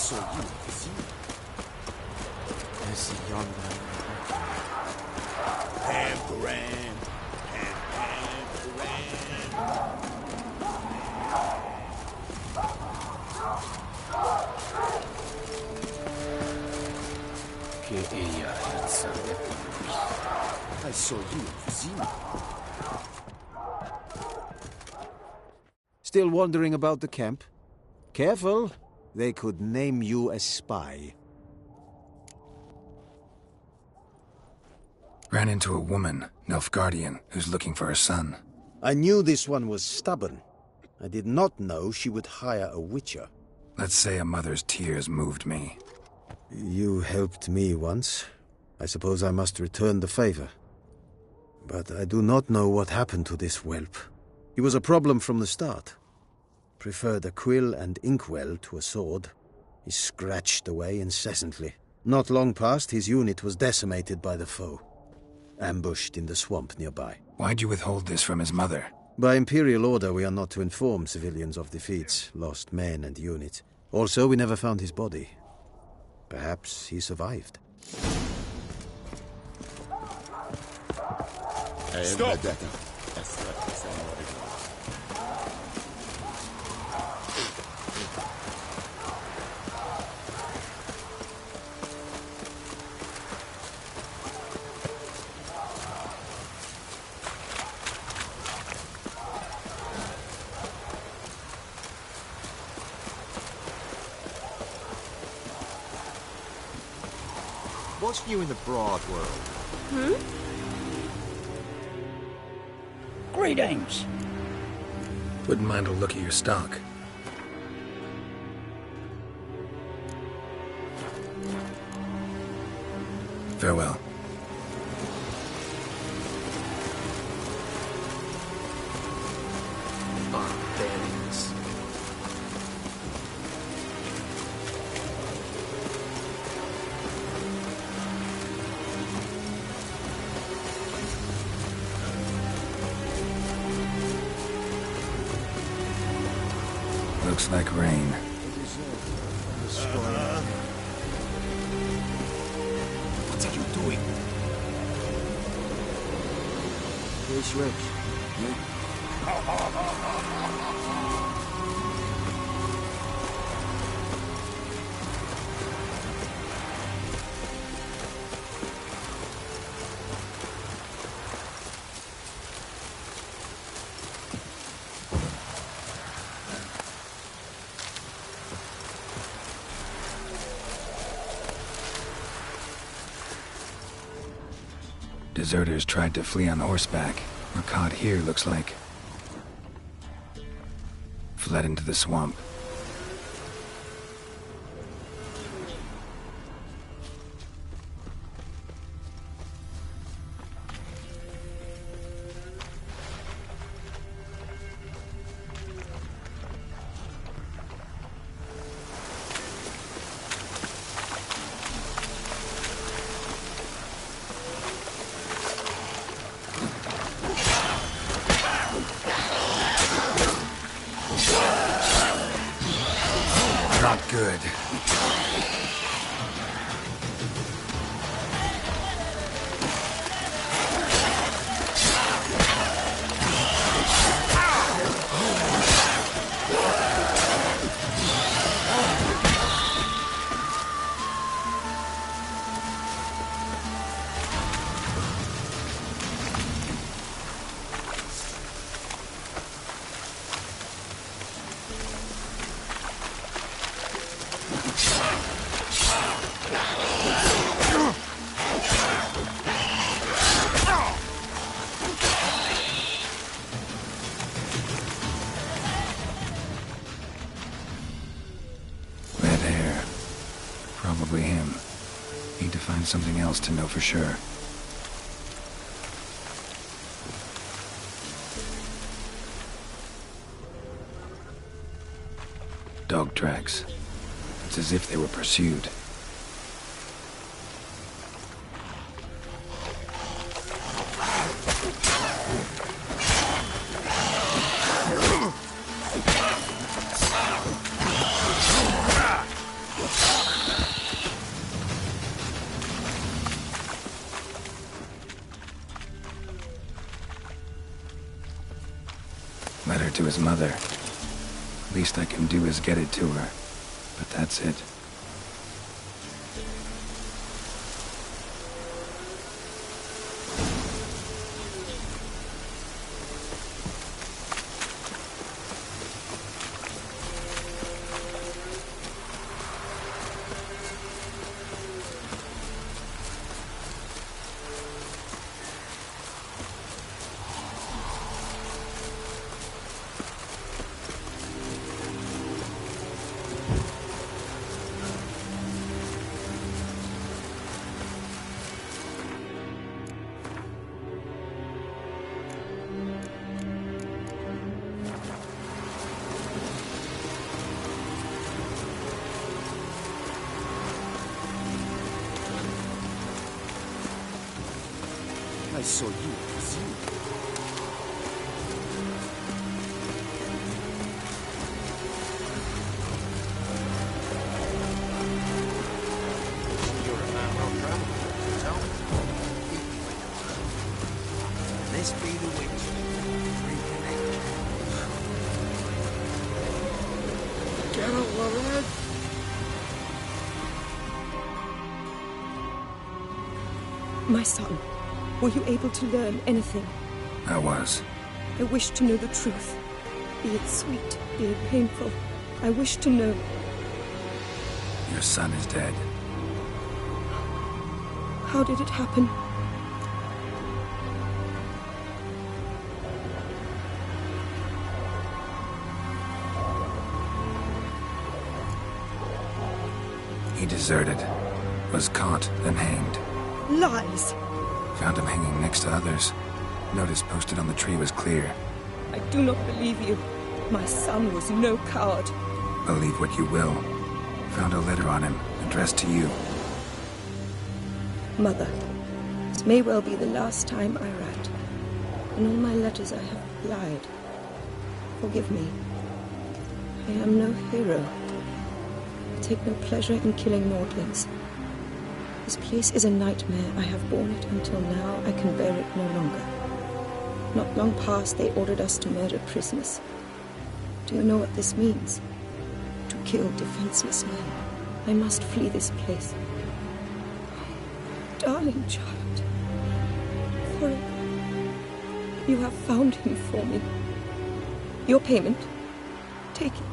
saw you, see? I see yonder. Pam-param. Che ella I saw you, Zima. Still wandering about the camp? Careful! They could name you a spy. Ran into a woman, Nilfgaardian, who's looking for her son. I knew this one was stubborn. I did not know she would hire a witcher. Let's say a mother's tears moved me. You helped me once. I suppose I must return the favor. But I do not know what happened to this whelp. He was a problem from the start. Preferred a quill and inkwell to a sword. He scratched away incessantly. Not long past, his unit was decimated by the foe. Ambushed in the swamp nearby. Why'd you withhold this from his mother? By Imperial order, we are not to inform civilians of defeats, lost men and units. Also, we never found his body. Perhaps he survived. Stop! What's new in the broad world? Greetings. Wouldn't mind a look at your stock. Farewell. Barbarians. Looks like rain. What are you doing? This rich. Deserters tried to flee on horseback. Were caught here, looks like. Fled into the swamp. Not good. Red hair. Probably him. Need to find something else to know for sure. Dog tracks. It's as if they were pursued. Letter to his mother. Least I can do is get it to her. But that's it. I saw you. It was you. This be the witch. Get over it. My son, were you able to learn anything? I was. I wish to know the truth. Be it sweet, be it painful. I wish to know. Your son is dead. How did it happen? He deserted, was caught, then hanged. Lies! Found him hanging next to others. Notice posted on the tree was clear. I do not believe you. My son was no coward. Believe what you will. Found a letter on him, addressed to you. Mother, this may well be the last time I write. In all my letters I have lied. Forgive me. I am no hero. I take no pleasure in killing mortals. This place is a nightmare. I have borne it until now. I can bear it no longer. Not long past, they ordered us to murder prisoners. Do you know what this means? To kill defenseless men. I must flee this place. Darling child. Forever. You have found him for me. Your payment. Take it.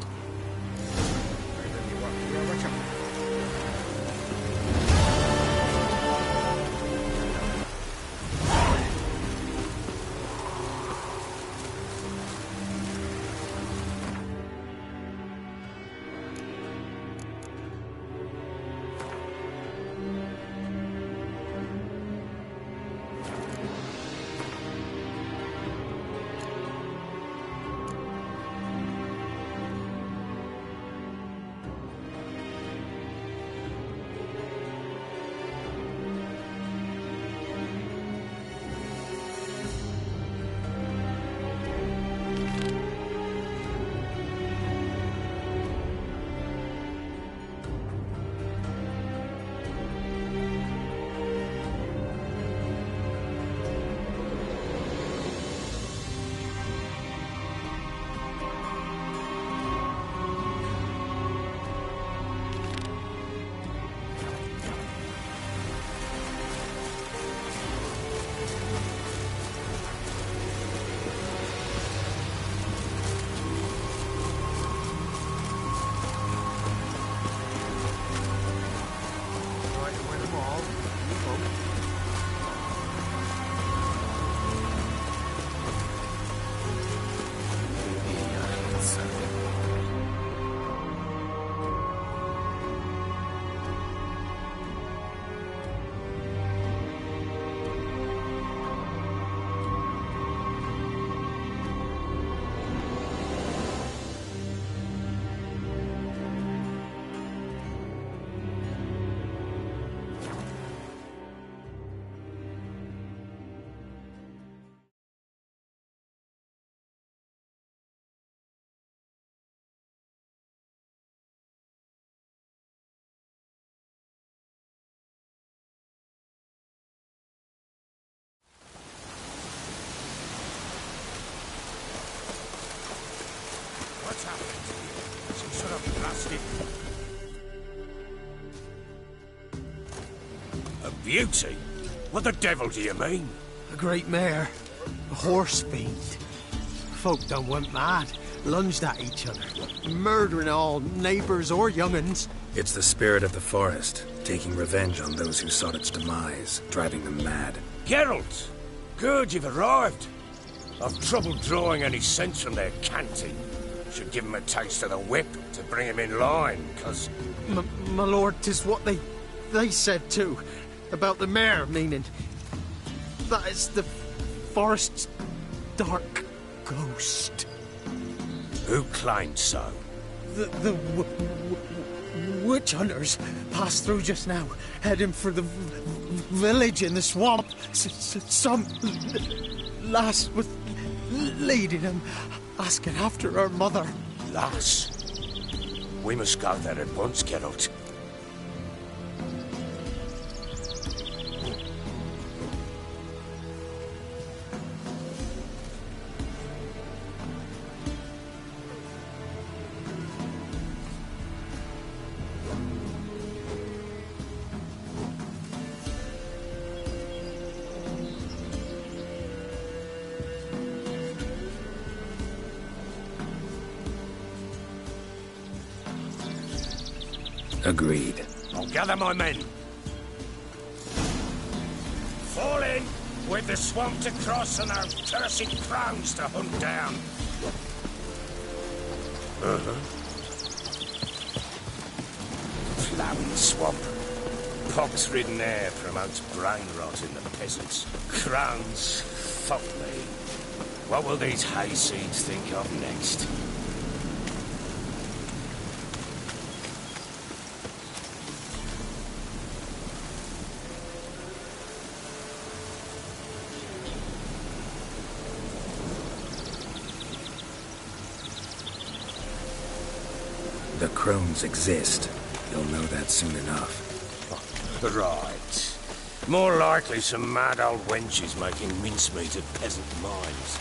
What's happening? Some sort of blasted... A beauty? What the devil do you mean? A great mare. A horse fiend. Folk done went mad. Lunged at each other. Murdering all neighbours or young'uns. It's the spirit of the forest, taking revenge on those who sought its demise, driving them mad. Geralt! Good, you've arrived. I've trouble drawing any sense from their canting. Should give him a taste of the whip to bring him in line, 'cause... My lord, 'tis what they said too. About the mare, meaning... That is the forest's dark ghost. Who claimed so? The witch hunters passed through just now, heading for the village in the swamp. Some lass was leading them, asking after her mother. Lass? We must go there at once, Geralt. Agreed. I'll gather my men. Fall in! With the swamp to cross and our cursed crowns to hunt down. Ploughing swamp. Pox-ridden air promotes brain rot in the peasants. Crowns, fuck me. What will these hayseeds think of next? The crones exist. You'll know that soon enough. Right. More likely some mad old wenches making mincemeat of peasant minds.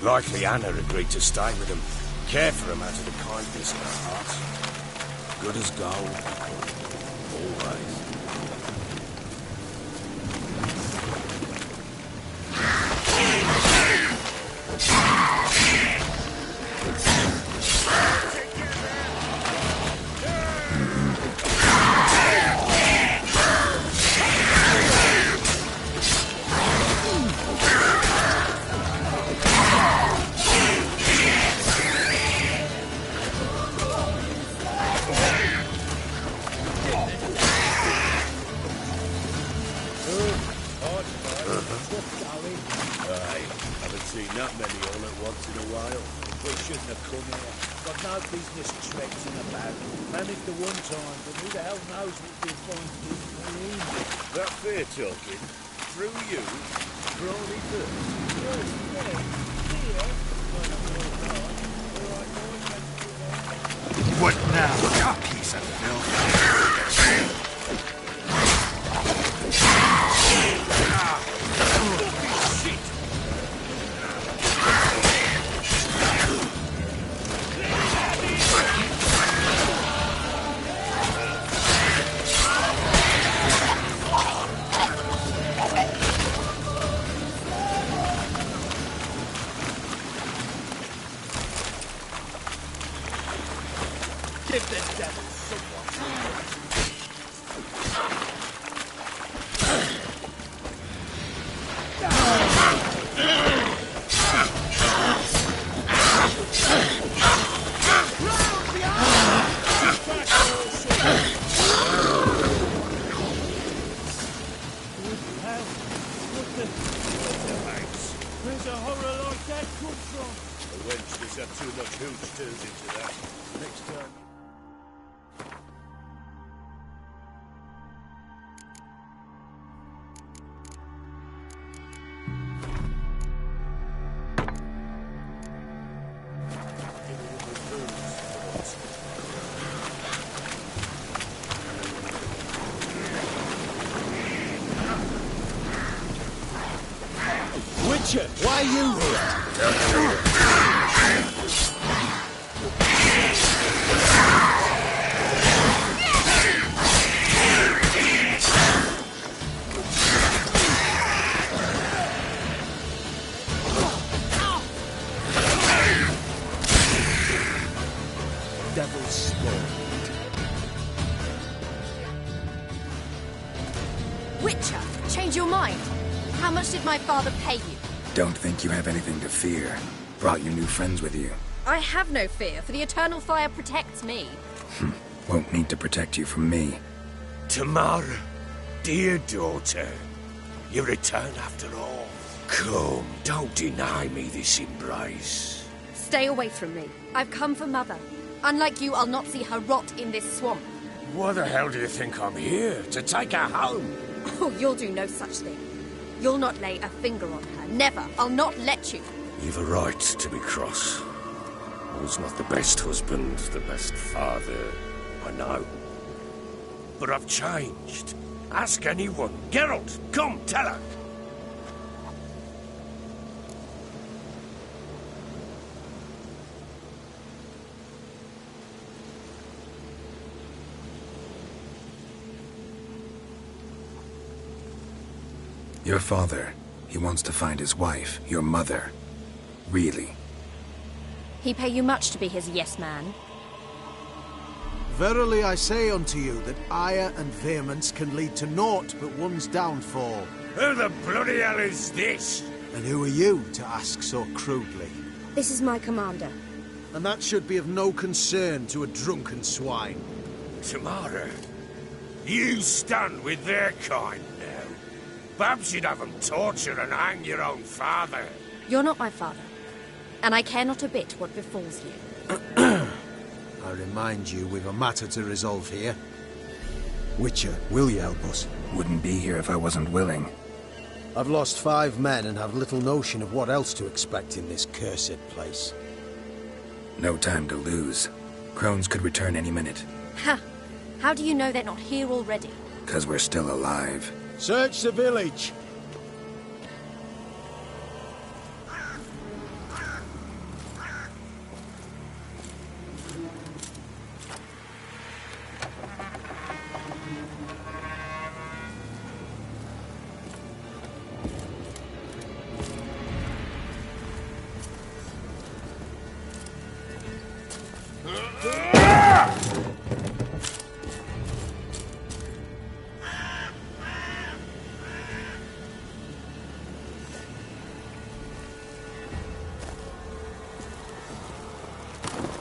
Likely Anna agreed to stay with them. Care for them out of the kindness of her heart. Good as gold. Always. Not many all at once in a while. We shouldn't have come here. Got no business traipsing about. Managed the one time, but who the hell knows what we'll find in between. That fair talking? Through you? Crawley first? What now, you piece of filth? Give the devil someone. Where's a horror like that come from? The wench does have too much hooch turned into that. Next time. Witcher, why are you here? Devil's spawn. Witcher, change your mind. How much did my father pay you? Don't think you have anything to fear. Brought your new friends with you. I have no fear, for the eternal fire protects me. Won't need to protect you from me. Tamara, dear daughter, you return after all. Come, don't deny me this embrace. Stay away from me. I've come for Mother. Unlike you, I'll not see her rot in this swamp. Why the hell do you think I'm here? To take her home? Oh, you'll do no such thing. You'll not lay a finger on her. Never. I'll not let you. You've a right to be cross. I was not the best husband, the best father, I know. But I've changed. Ask anyone. Geralt, come, tell her. Your father, he wants to find his wife, your mother. Really. He pay you much to be his yes man? Verily I say unto you that ire and vehemence can lead to naught but one's downfall. Who the bloody hell is this? And who are you to ask so crudely? This is my commander. And that should be of no concern to a drunken swine. Tamara, you stand with their kind now. Perhaps you'd have them torture and hang your own father. You're not my father, and I care not a bit what befalls you. I remind you, we've a matter to resolve here. Witcher, will you help us? Wouldn't be here if I wasn't willing. I've lost 5 men and have little notion of what else to expect in this cursed place. No time to lose. Crones could return any minute. Ha! How do you know they're not here already? 'Cause we're still alive. Search the village!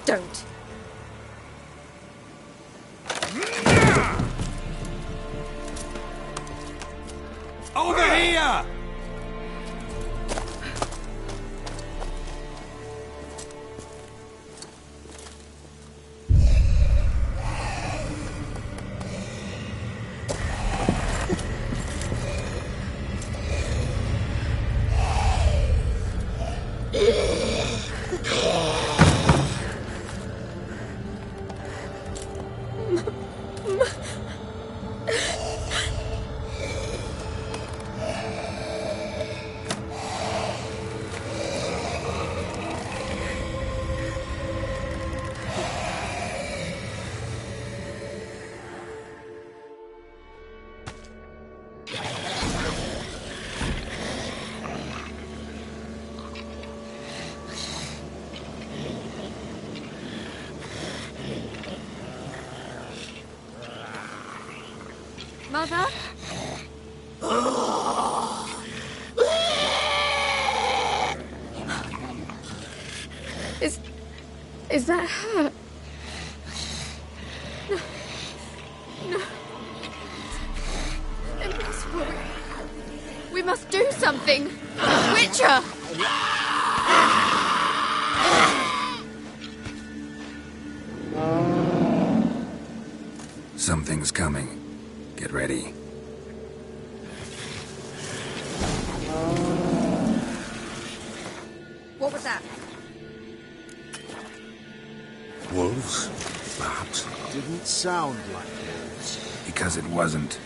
Don't. Over here! Mother? Is that her? No. No. Impossible. We must do something. Witcher! Something's coming. Get ready. What was that? Wolves, perhaps? Didn't sound like wolves. Because it wasn't.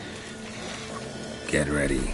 Get ready.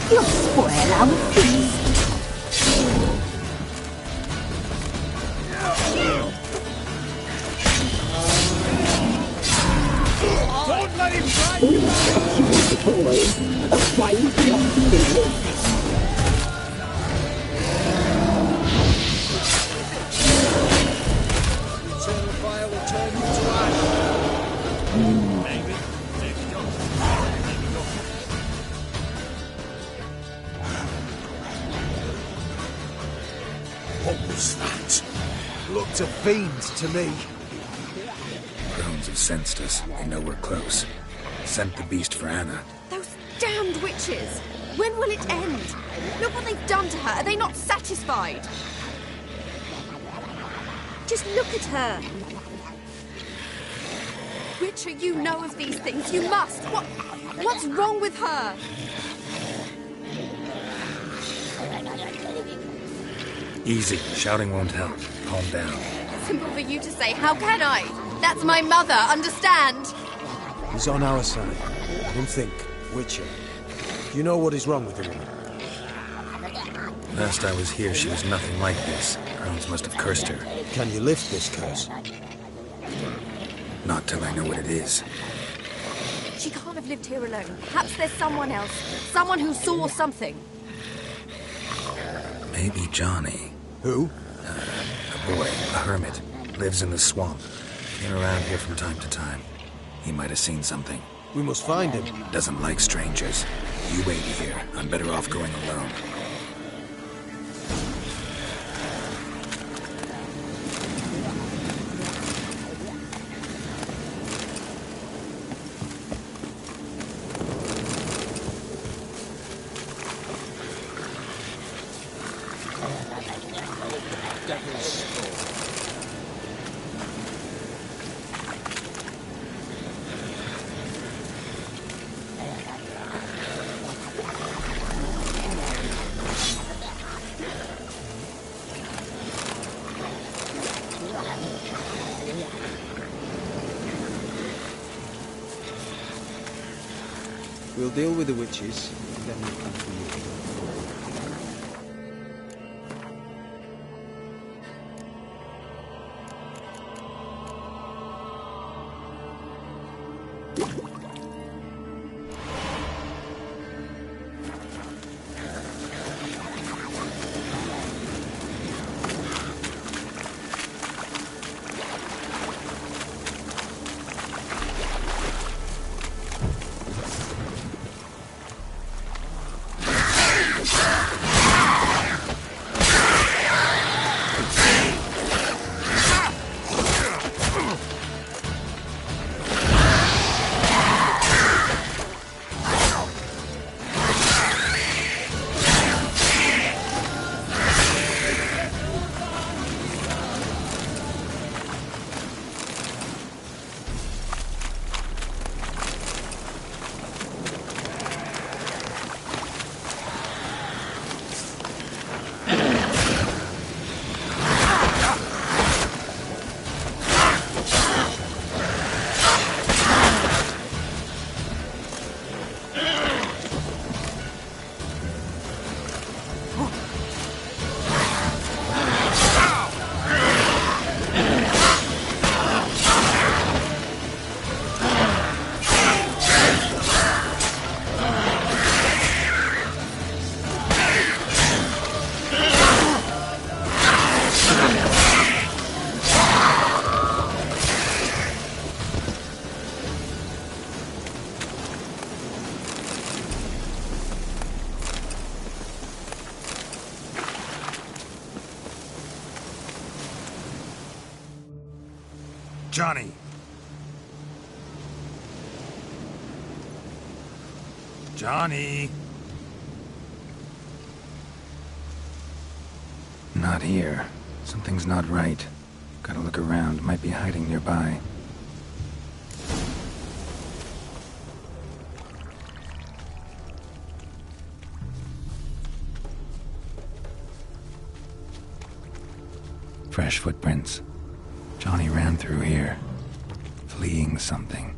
Your was that? Looked a fiend to me. Crones have sensed us. They know we're close. Sent the beast for Anna. Those damned witches! When will it end? Look what they've done to her. Are they not satisfied? Just look at her. Witcher, you know of these things. You must. What's wrong with her? Easy. Shouting won't help. Calm down. Simple for you to say. How can I? That's my mother. Understand? He's on our side. Don't think. Witcher. You know what is wrong with the woman? Last I was here, she was nothing like this. Crones must have cursed her. Can you lift this curse? Not till I know what it is. She can't have lived here alone. Perhaps there's someone else. Someone who saw something. Maybe Johnny. Who? A boy, a hermit. Lives in the swamp. Came around here from time to time. He might have seen something. We must find him. Doesn't like strangers. You wait here. I'm better off going alone. We'll deal with the witches, and then we'll come for you. Johnny! Johnny! Not here. Something's not right. Gotta look around. Might be hiding nearby. Fresh footprints. Johnny ran through here, fleeing something.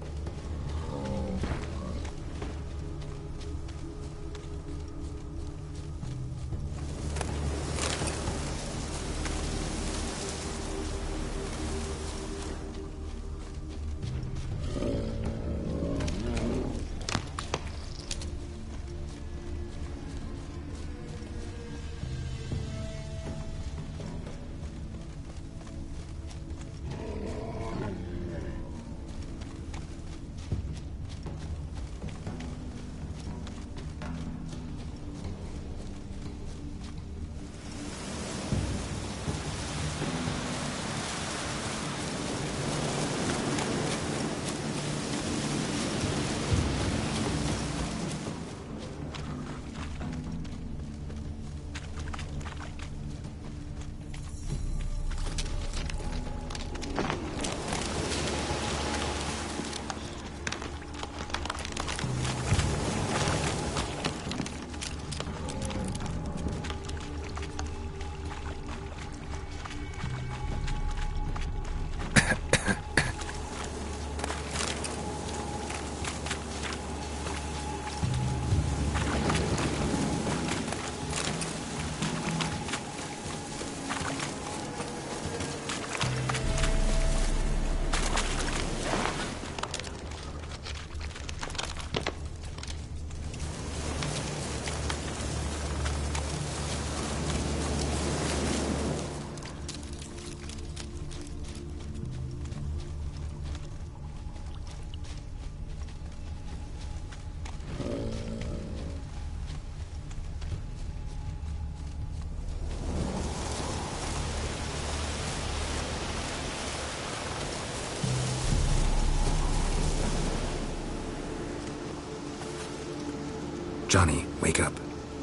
Johnny, wake up.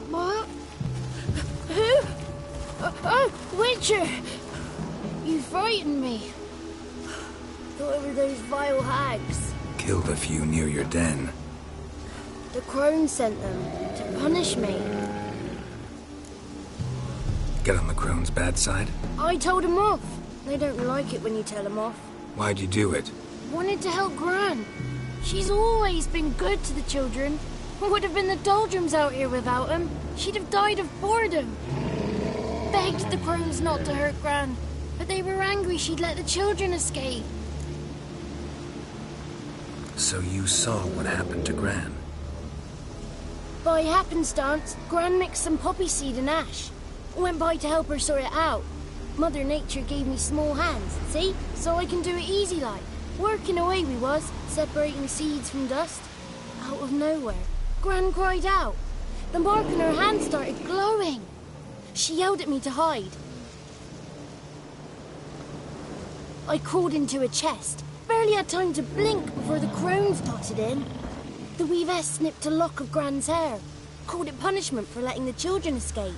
What? Who? Oh, Witcher! You frightened me. Thought it were those vile hags. Killed a few near your den. The crone sent them to punish me. Get on the crone's bad side? I told them off. They don't like it when you tell them off. Why'd you do it? Wanted to help Gran. She's always been good to the children. It would have been the doldrums out here without him. She'd have died of boredom. Begged the crones not to hurt Gran, but they were angry she'd let the children escape. So you saw what happened to Gran? By happenstance, Gran mixed some poppy seed and ash. Went by to help her sort it out. Mother Nature gave me small hands, see? So I can do it easy like. Working away we was, separating seeds from dust. Out of nowhere, Gran cried out. The mark on her hand started glowing. She yelled at me to hide. I crawled into a chest. Barely had time to blink before the crones dotted in. The weavess snipped a lock of Gran's hair. Called it punishment for letting the children escape.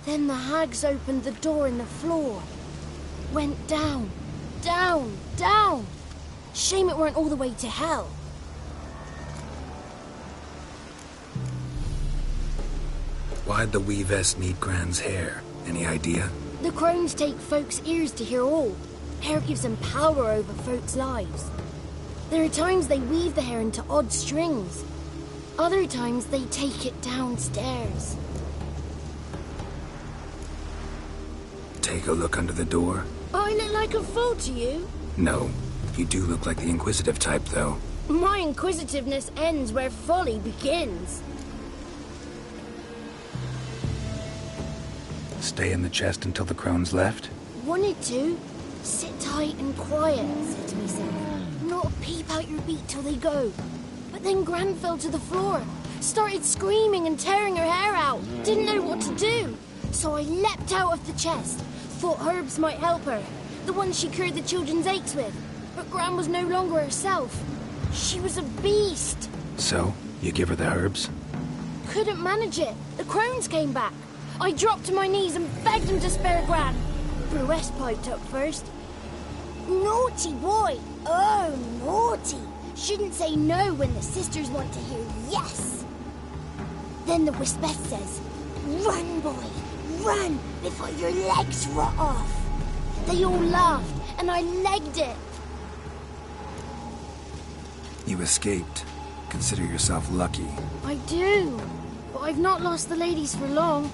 Then the hags opened the door in the floor. Went down, down, down. Shame it weren't all the way to hell. Why'd the weavess need Gran's hair? Any idea? The crones take folks' ears to hear all. Hair gives them power over folks' lives. There are times they weave the hair into odd strings. Other times they take it downstairs. Take a look under the door? I look like a fool to you? No. You do look like the inquisitive type, though. My inquisitiveness ends where folly begins. Stay in the chest until the crones left? Wanted to. Sit tight and quiet, said to myself. Not peep out your beat till they go. But then Gran fell to the floor. Started screaming and tearing her hair out. Didn't know what to do. So I leapt out of the chest. Thought herbs might help her. The ones she cured the children's aches with. But Gran was no longer herself. She was a beast. So, you give her the herbs? Couldn't manage it. The crones came back. I dropped to my knees and begged them to spare Gran. Bruce piped up first. Naughty boy. Oh, naughty. Shouldn't say no when the sisters want to hear yes. Then the Wispeth says, run, boy. Run before your legs rot off. They all laughed, and I legged it. You escaped. Consider yourself lucky. I do, but I've not lost the ladies for long.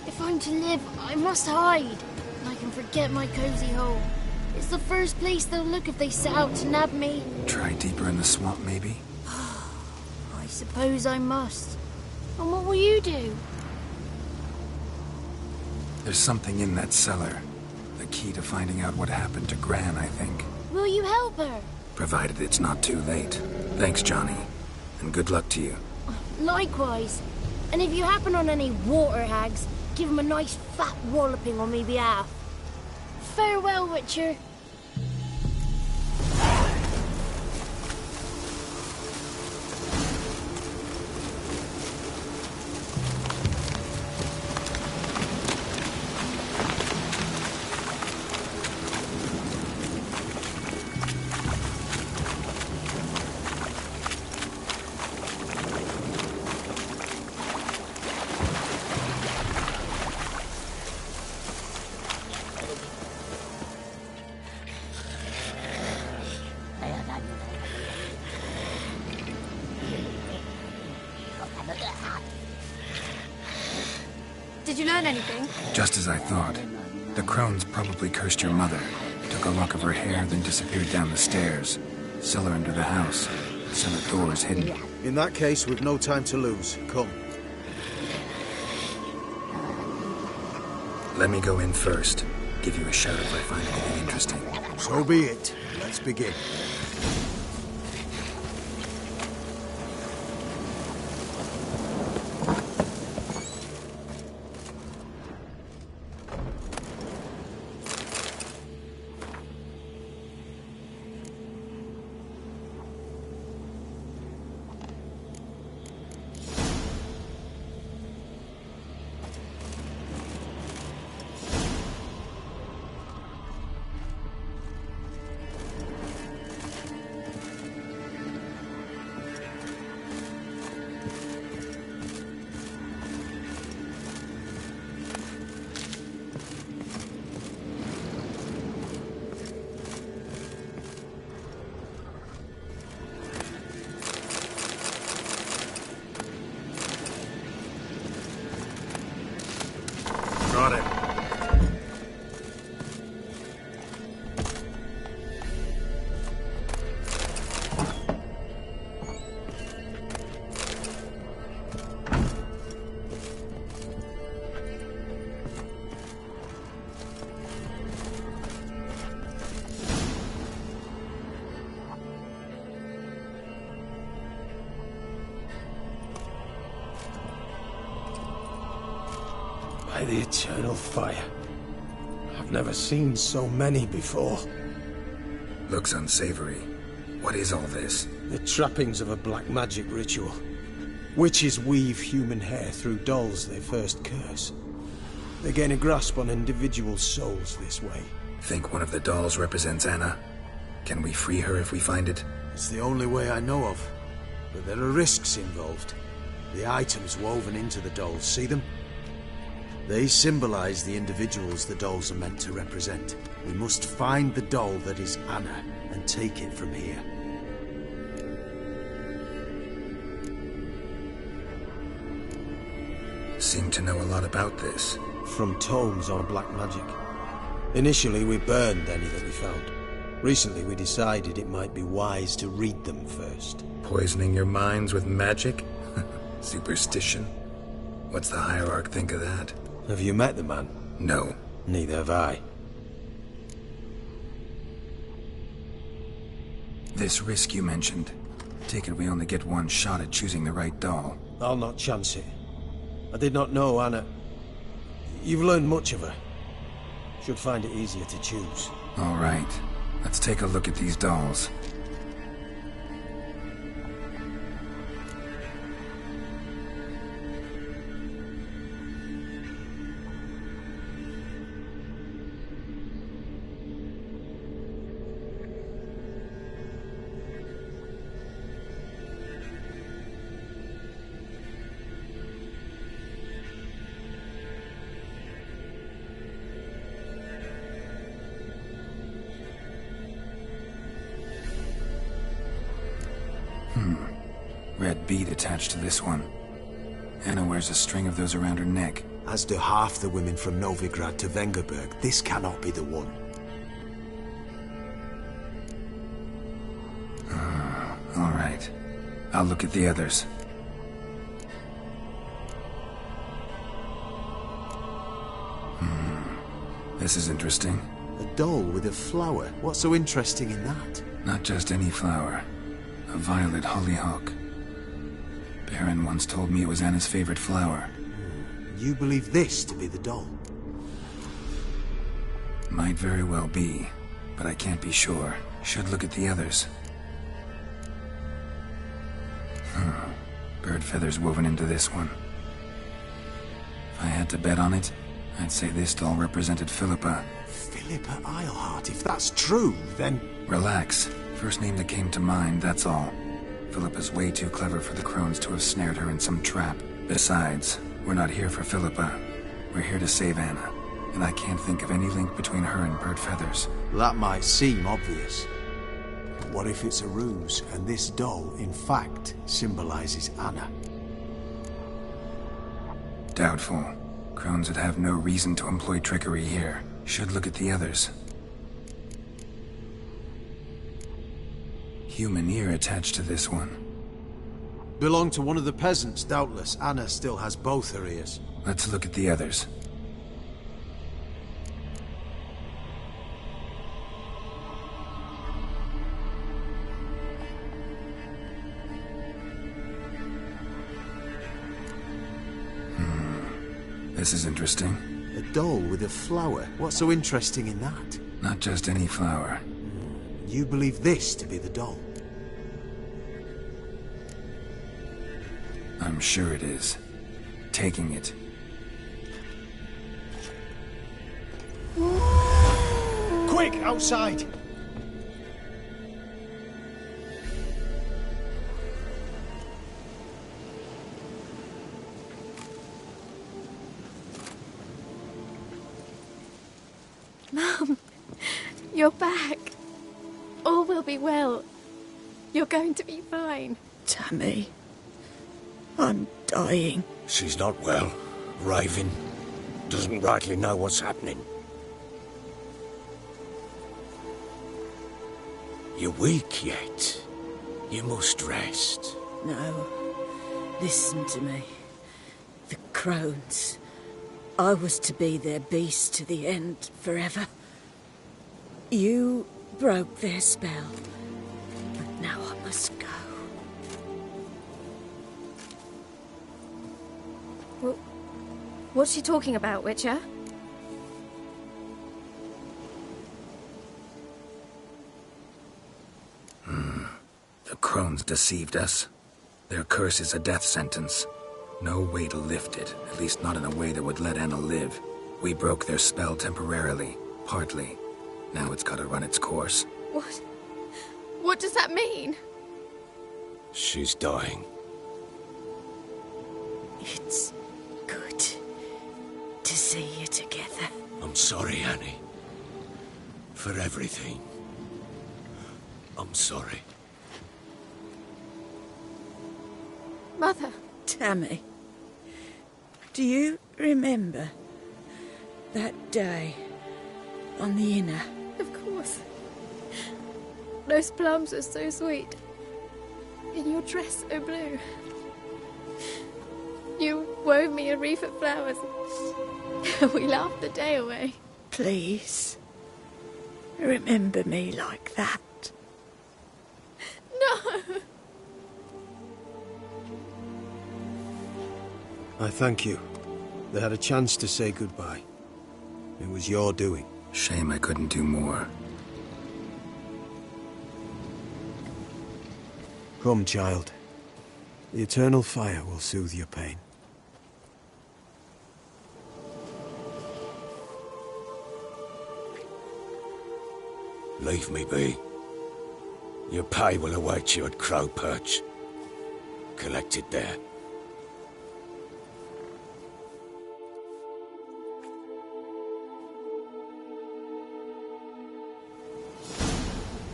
If I'm to live, I must hide. And I can forget my cozy home. It's the first place they'll look if they set out to nab me. Try deeper in the swamp, maybe? I suppose I must. And what will you do? There's something in that cellar. The key to finding out what happened to Gran, I think. Will you help her? Provided it's not too late. Thanks, Johnny. And good luck to you. Likewise. And if you happen on any water hags, give them a nice fat walloping on me behalf. Farewell, Witcher. Did you learn anything? Just as I thought. The crones probably cursed your mother. Took a lock of her hair, then disappeared down the stairs. Cellar under the house. Cellar doors hidden. In that case, we've no time to lose. Come. Let me go in first. Give you a shout if I find anything interesting. So be it. Let's begin. By the eternal fire. I've never seen so many before. Looks unsavory. What is all this? The trappings of a black magic ritual. Witches weave human hair through dolls they first curse. They gain a grasp on individual souls this way. Think one of the dolls represents Anna? Can we free her if we find it? It's the only way I know of. But there are risks involved. The items woven into the dolls, see them? They symbolize the individuals the dolls are meant to represent. We must find the doll that is Anna and take it from here. Seem to know a lot about this. From tomes on black magic. Initially, we burned any that we found. Recently, we decided it might be wise to read them first. Poisoning your minds with magic? Superstition? What's the Hierarch think of that? Have you met the man? No. Neither have I. This risk you mentioned. Take it we only get one shot at choosing the right doll. I'll not chance it. I did not know Anna. You've learned much of her. Should find it easier to choose. All right. Let's take a look at these dolls. Red bead attached to this one. Anna wears a string of those around her neck. As do half the women from Novigrad to Vengerberg. This cannot be the one. All right. I'll look at the others. This is interesting. A doll with a flower. What's so interesting in that? Not just any flower. A violet hollyhock. Baron once told me it was Anna's favorite flower. You believe this to be the doll? Might very well be, but I can't be sure. Should look at the others. Bird feathers woven into this one. If I had to bet on it, I'd say this doll represented Philippa. Philippa Eilhart, if that's true, then... Relax. First name that came to mind, that's all. Philippa's way too clever for the crones to have snared her in some trap. Besides, we're not here for Philippa. We're here to save Anna. And I can't think of any link between her and Bird Feathers. That might seem obvious. But what if it's a ruse, and this doll, in fact, symbolizes Anna? Doubtful. Crones would have no reason to employ trickery here. Should look at the others. Human ear attached to this one. Belonged to one of the peasants, doubtless. Anna still has both her ears. Let's look at the others. This is interesting. A doll with a flower. What's so interesting in that? Not just any flower. You believe this to be the doll? I'm sure it is. Taking it. Quick, outside! Mum, you're back. All will be well. You're going to be fine. Tammy, I'm dying. She's not well. Raving. Doesn't rightly know what's happening. You're weak yet. You must rest. No. Listen to me. The crones. I was to be their beast to the end, forever. You broke their spell. But now I must go. What's she talking about, Witcher? The crones deceived us. Their curse is a death sentence. No way to lift it, at least not in a way that would let Anna live. We broke their spell temporarily, partly. Now it's gotta run its course. What? What does that mean? She's dying. It's good to see you together. I'm sorry, Annie. For everything. I'm sorry. Mother. Tammy, do you remember that day on the Inner? Of course. Those plums are so sweet. And your dress so blue. You wove me a wreath of flowers. We laughed the day away. Please, remember me like that. No! I thank you. They had a chance to say goodbye. It was your doing. Shame I couldn't do more. Come, child. The eternal fire will soothe your pain. Leave me be. Your pay will await you at Crow Perch. Collect it there.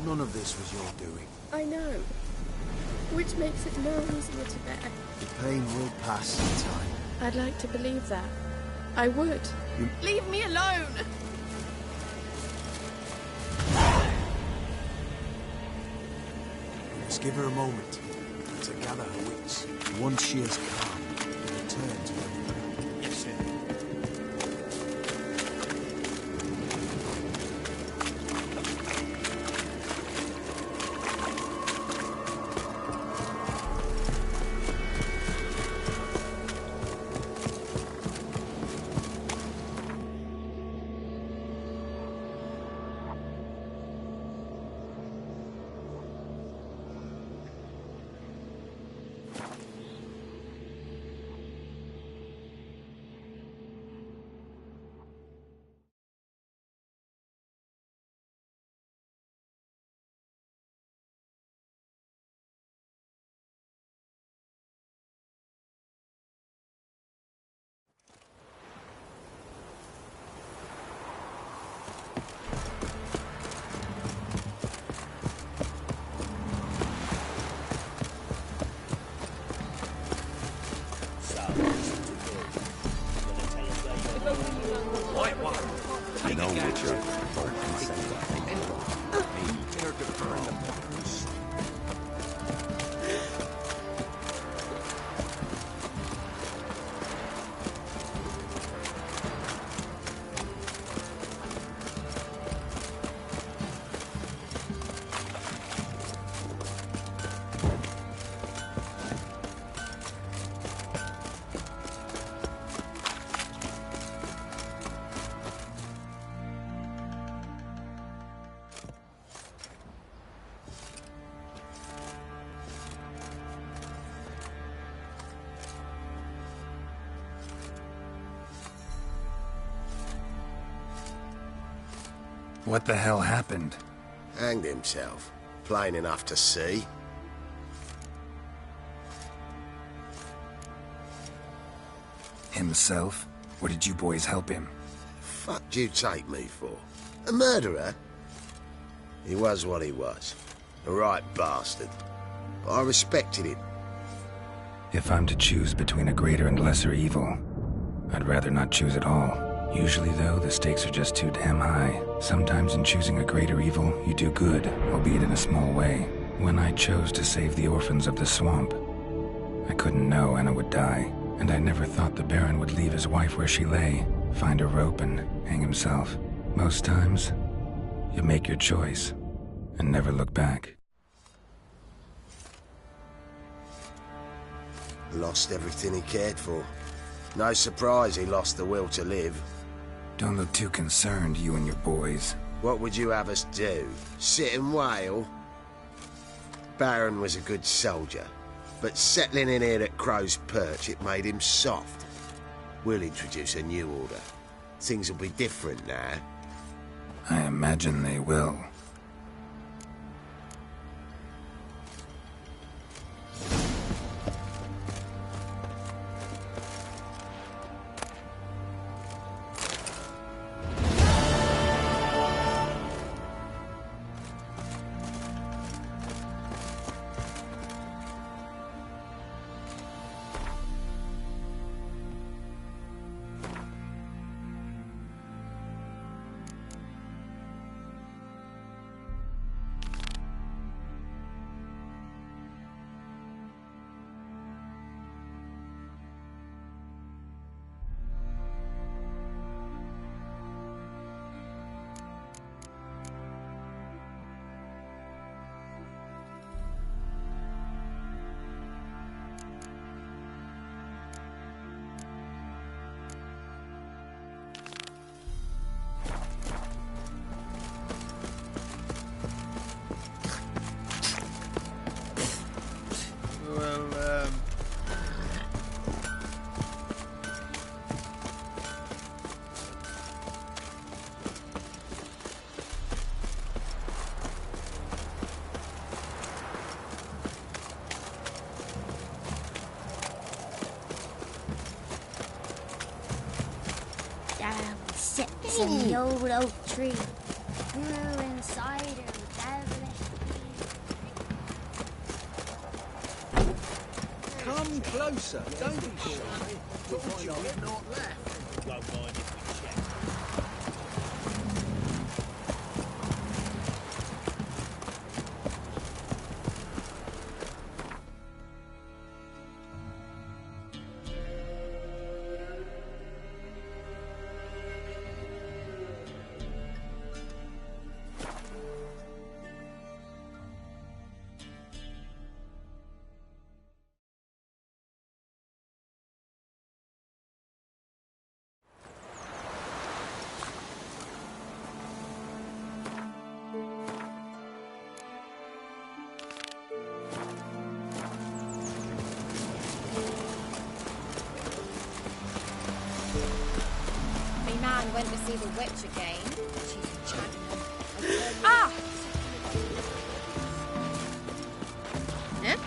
None of this was your doing. I know. Which makes it no easier to bear. The pain will pass in time. I'd like to believe that. I would. Leave me alone! Just give her a moment to gather her wits. Once she is calm, we'll return to everything. Yes, sir. No, Witcher. What the hell happened? Hanged himself. Plain enough to see. Himself? Or did you boys help him? Fuck'd you take me for? A murderer? He was what he was. A right bastard. But I respected him. If I'm to choose between a greater and lesser evil, I'd rather not choose at all. Usually, though, the stakes are just too damn high. Sometimes in choosing a greater evil, you do good, albeit in a small way. When I chose to save the orphans of the swamp, I couldn't know Anna would die, and I never thought the Baron would leave his wife where she lay, find a rope and hang himself. Most times, you make your choice and never look back. Lost everything he cared for. No surprise he lost the will to live. Don't look too concerned, you and your boys. What would you have us do? Sit and wail? Baron was a good soldier, but settling in here at Crow's Perch, it made him soft. We'll introduce a new order. Things will be different now. I imagine they will. Sits in the old oak tree, grew inside her devilish. Come closer, don't be shy. Told you I'm not left. Won't mind if we check. Went to see the witch again. She's chatting. Ah! Eh?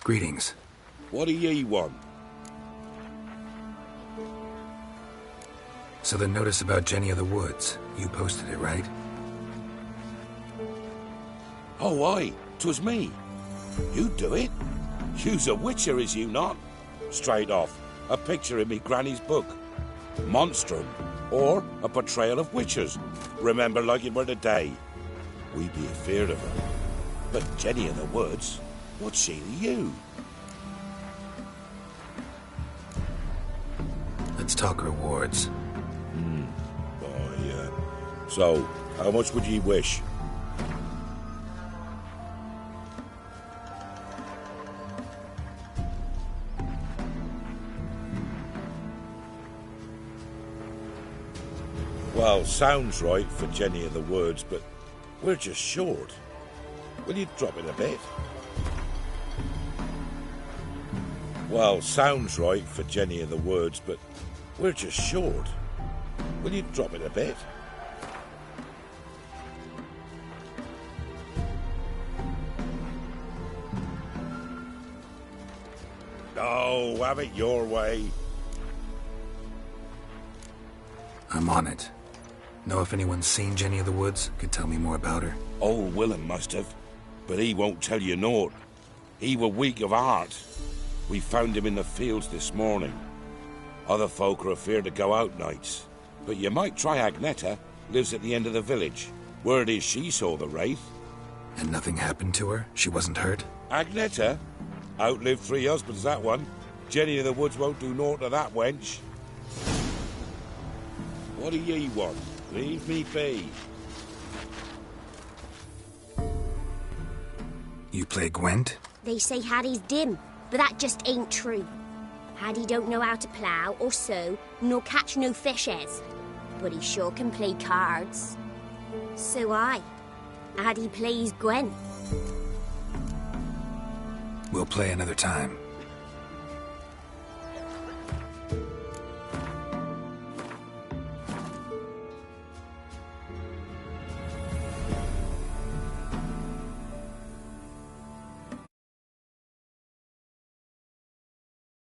Greetings. What do ye want? So the notice about Jenny of the Woods, you posted it, right? Oh, aye. 'Twas me. You do it? You's a witcher, is you not? Straight off. A picture in me granny's book. Monstrum, or a portrayal of witches. Remember like it were the day. We be afeard of her. But Jenny in the Woods, what's she to you? Let's talk rewards. So, how much would ye wish? Well, sounds right for Jenny of the Woods, but we're just short. Will you drop it a bit? Well, sounds right for Jenny of the Woods, but we're just short. Will you drop it a bit? Oh, have it your way. I'm on it. Know if anyone's seen Jenny of the Woods? Could tell me more about her? Old Willem must have, but he won't tell you naught. He were weak of heart. We found him in the fields this morning. Other folk are afeard to go out nights. But you might try Agneta, lives at the end of the village. Word is she saw the wraith. And nothing happened to her? She wasn't hurt? Agneta? Outlived 3 husbands, that one. Jenny of the Woods won't do naught to that wench. What do ye want? Leave me be. You play Gwent? They say Harry's dim. but that just ain't true. Addy don't know how to plough or sew, nor catch no fishes. But he sure can play cards. So Addy plays Gwen. We'll play another time.